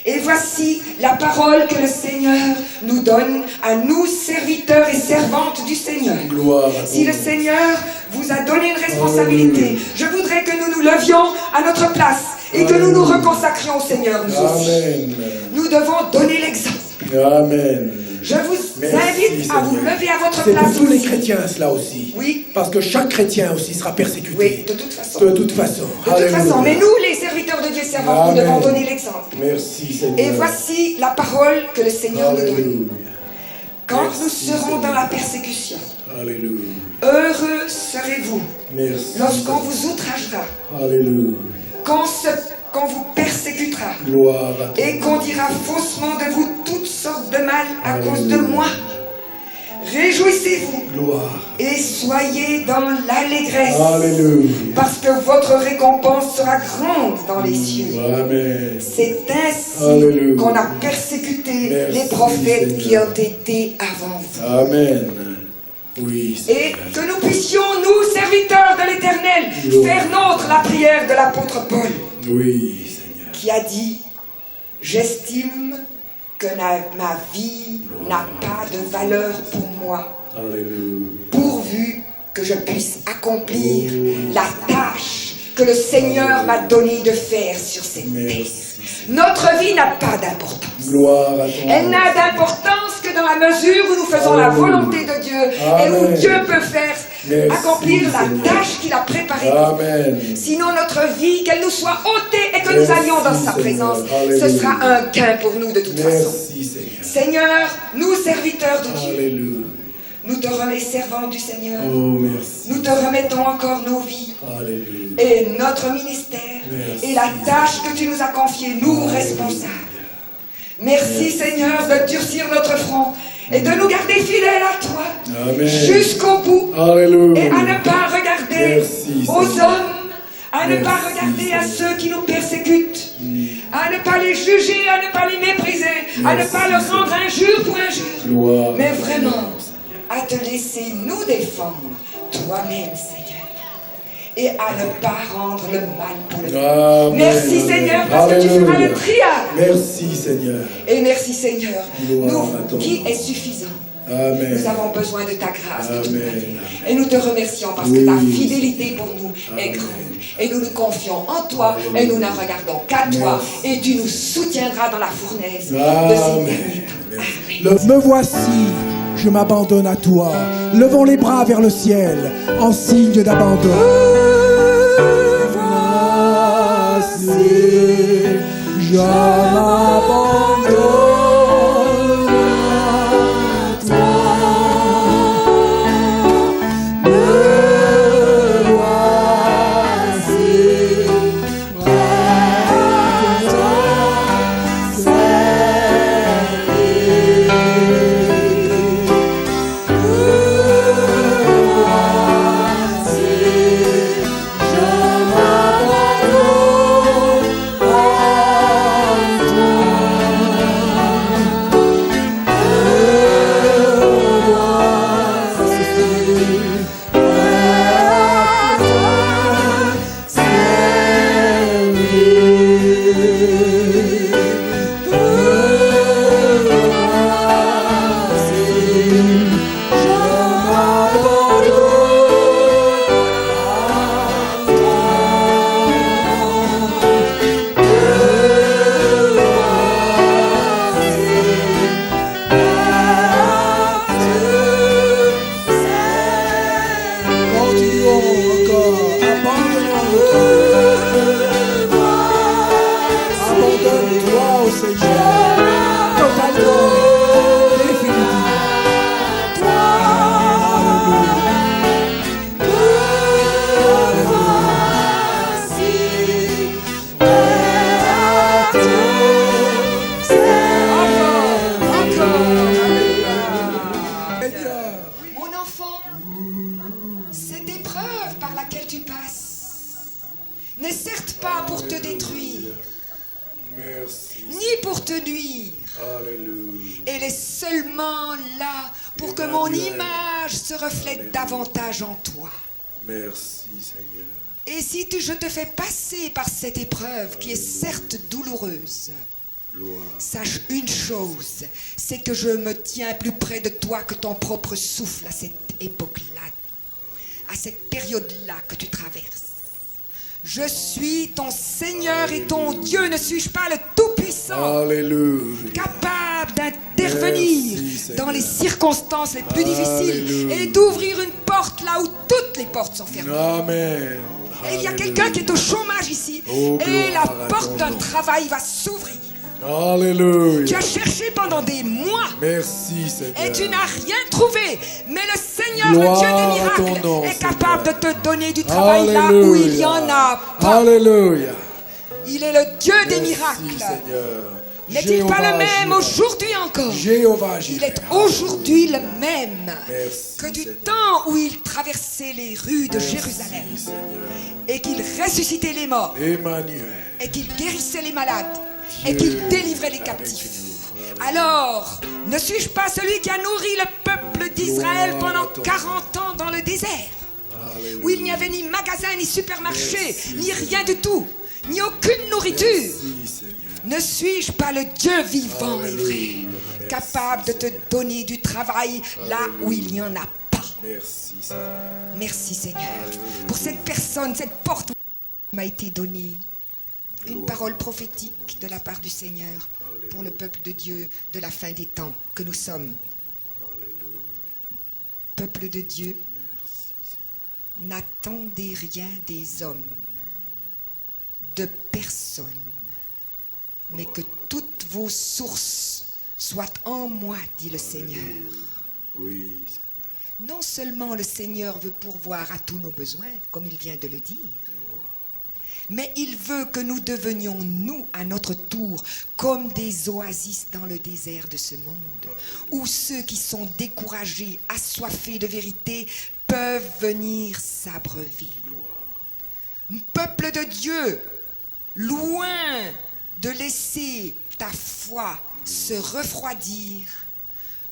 Et voici la parole que le Seigneur nous donne à nous, serviteurs et servantes du Seigneur. Gloire à ton Si le nom. Seigneur vous a donné une responsabilité, Alléluia. je voudrais que nous nous levions à notre place et que nous nous reconsacrions au Seigneur, nous aussi. Amen. Nous devons donner l'exemple. Amen. Je vous Merci, invite à vous Seigneur. lever à votre C'est place pour tous les aussi. chrétiens, cela aussi. Oui. Parce que chaque chrétien aussi sera persécuté. Oui, de toute façon. De toute façon. De toute Alléluia. façon, mais nous, les serviteurs de Dieu servants, nous Amen. devons donner l'exemple. Merci, Seigneur. Et voici la parole que le Seigneur nous donne. Alléluia. Quand Merci, nous serons Seigneur. dans la persécution, Alléluia. heureux serez-vous Merci. lorsqu'on vous outragera, Alléluia. qu'on vous persécutera Gloire à toi. et qu'on dira faussement de vous toutes sortes de mal à cause de Alléluia. moi. Réjouissez-vous Gloire. et soyez dans l'allégresse, Alléluia. parce que votre récompense sera grande dans les cieux. Amen. C'est ainsi Alléluia. qu'on a persécuté Merci, les prophètes qui Seigneur. ont été avant vous. Amen. Oui, Et Seigneur. que nous puissions, nous, serviteurs de l'Éternel, Gloire. faire nôtre la prière de l'apôtre Paul, Oui, Seigneur. qui a dit « J'estime que ma vie n'a pas de valeur pour moi, Alléluia. pourvu que je puisse accomplir la tâche que le Seigneur m'a donné de faire sur cette terre. Merci. Notre vie n'a pas d'importance. Gloire à ton Elle nom. n'a d'importance que dans la mesure où nous faisons la Alléluia. volonté de Dieu et Amen. où Dieu peut faire Merci, accomplir la Seigneur. tâche qu'il a préparée. Amen. Sinon, notre vie, qu'elle nous soit ôtée et que nous Merci, allions dans sa Seigneur. présence, Alléluia. ce sera un gain pour nous de toute façon. Merci, Seigneur. Seigneur, nous serviteurs de Dieu, Alléluia. nous te remettons servants du Seigneur, Oh, merci. nous te remettons encore nos vies Alléluia. et notre ministère Merci. et la tâche que tu nous as confiée, nous responsables. Merci Seigneur de durcir notre front et de nous garder fidèles à toi Amen. jusqu'au bout Alléluia. et à ne pas regarder Merci, aux Seigneur. hommes, à ne pas Merci, regarder à Seigneur. ceux qui nous persécutent, à ne pas les juger, à ne pas les mépriser, à ne Merci, pas leur rendre Seigneur. injure pour injure, Gloire. mais à ton vraiment nom, Seigneur. à te laisser nous défendre toi-même Seigneur et à ne pas rendre le mal pour le mal. Amen. Merci Seigneur parce que tu feras Alléluia. le triage. Merci, Seigneur. Et merci Seigneur, Gloire à ton nous qui nom. est suffisant. Amen. Nous avons besoin de ta grâce, de toute Amen. manière. Et nous te remercions parce que Oui. ta fidélité pour nous est Amen. grande. Et nous nous confions en toi et nous ne regardons qu'à toi. Et tu nous soutiendras dans la fournaise de ces Amen. derniers temps. Me voici, je m'abandonne à toi. Levons les bras vers le ciel en signe d'abandon. Voici, je m'abandonne à toi. Me voici, prêt à toi, servir. Seigneur, totalement, définitivement. Mon enfant, cette épreuve par laquelle tu passes n'est certes pas pour te détruire, Merci. ni pour te nuire. Alléluia. Elle est seulement là pour que mon image se reflète davantage en toi. Merci, Seigneur. Et si je te fais passer par cette épreuve qui est certes douloureuse, Gloire. sache une chose, c'est que je me tiens plus près de toi que ton propre souffle à cette époque-là, à cette période-là que tu traverses. Je suis ton Seigneur et ton Dieu, ne suis-je pas le Tout-Puissant, Alléluia. capable d'intervenir Merci, Seigneur. dans les circonstances les plus difficiles Alléluia. et d'ouvrir une porte là où toutes les portes sont fermées. Amen. Et il y a Alléluia. quelqu'un qui est au chômage ici, Oh, et la gloire à porte ton d'un nom. travail va s'ouvrir. Tu Alléluia. as cherché pendant des mois Merci, Seigneur. et tu n'as rien trouvé, mais le Seigneur, Gloire le Dieu à des ton miracles, nom, est Seigneur. capable de te donner du travail là où il y en a pas. Alléluia. Il est le Dieu des Merci, miracles. Seigneur. N'est-il pas Jéhovah le même Jireh. aujourd'hui encore? Jéhovah Il Jireh. est aujourd'hui le même Merci, que du Seigneur. temps où il traversait les rues de Jérusalem Merci, Seigneur. et qu'il ressuscitait les morts Emmanuel. et qu'il guérissait les malades Dieu et qu'il délivrait les avec captifs. nous. Alors, ne suis-je pas celui qui a nourri le peuple d'Israël Gloire pendant à ton 40 ans dans le désert, Alléluia. où il n'y avait ni magasin, ni supermarché, Merci, ni Seigneur. rien du tout, ni aucune nourriture? Merci, Seigneur. Ne suis-je pas le Dieu vivant et vrai, Alléluia. capable de te donner du travail là où il n'y en a pas? Merci, Seigneur. Merci Seigneur Alléluia. pour cette personne, cette porte m'a été donnée. Une Gloire parole à ton prophétique de la part du Seigneur Alléluia. pour le peuple de Dieu de la fin des temps que nous sommes. Alléluia. Peuple de Dieu, Merci, Seigneur. n'attendez rien des hommes, de personne, mais que toutes vos sources soient en moi, dit le Seigneur. Oui, Seigneur. Non seulement le Seigneur veut pourvoir à tous nos besoins, comme il vient de le dire, mais il veut que nous devenions, nous, à notre tour, comme des oasis dans le désert de ce monde, où ceux qui sont découragés, assoiffés de vérité, peuvent venir s'abreuver. Peuple de Dieu, loin de laisser ta foi se refroidir,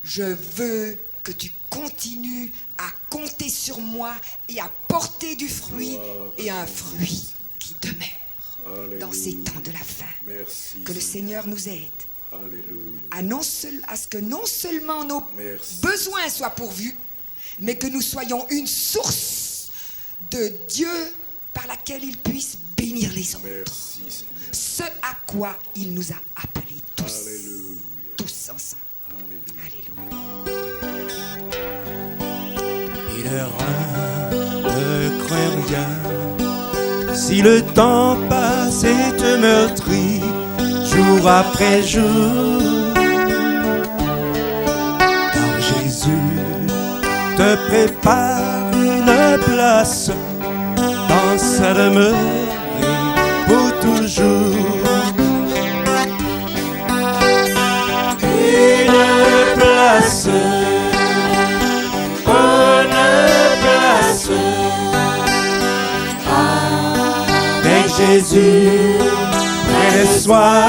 je veux que tu continues à compter sur moi et à porter du fruit et un fruit qui demeure Alléluia. dans ces temps de la fin. Merci. Que le Seigneur nous aide Alléluia. à ce que non seulement nos Merci. besoins soient pourvus, mais que nous soyons une source de Dieu par laquelle il puisse bénir les autres. Merci, Seigneur. Ce à quoi il nous a appelés tous, Alléluia. tous ensemble. Alléluia. Alléluia. Pèlerin, ne crains rien. Si le temps passe et te meurtrit, jour après jour, car Jésus te prépare une place dans sa demeure pour toujours. Une place, avec Jésus près de soi.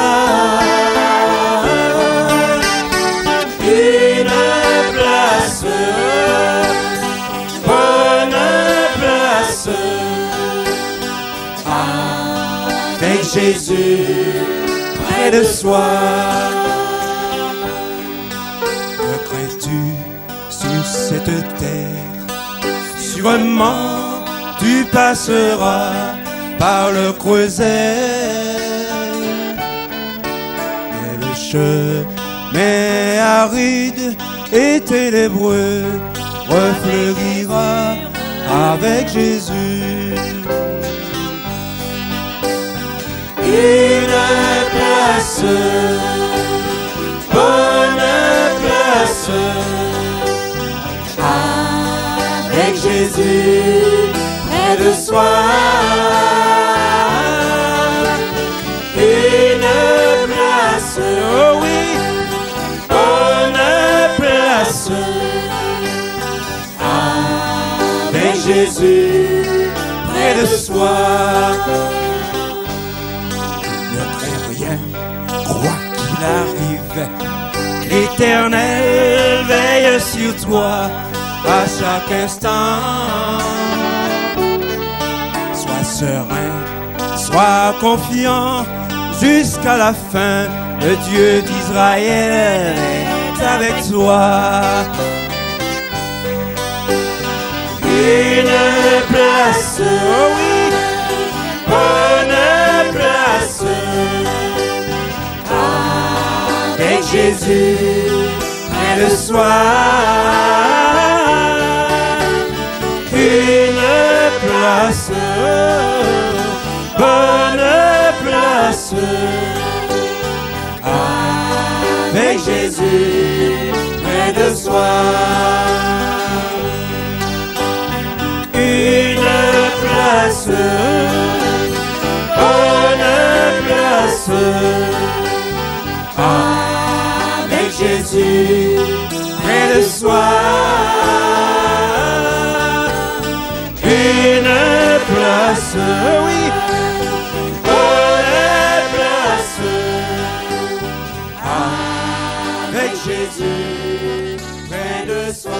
Une place, bonne place, avec Jésus près de soi. Que crains-tu sur cette terre? Sûrement tu passeras par le creuset, mais le chemin aride et ténébreux refleurira avec Jésus. Une place soi. Une place, oh oui, bonne place. Avec Jésus près de soi. Ne crains rien, crois qu'il arrive. L'Éternel veille sur toi à chaque instant. Sois serein, sois confiant jusqu'à la fin. Le Dieu d'Israël est avec toi. Une place, oh oui, bonne place. Avec Jésus près de soi. Une place, bonne place. Avec Jésus près de soi. Une place, bonne place. Avec Jésus près de soi. Une place, oui, bonne place. Avec Jésus près de soi.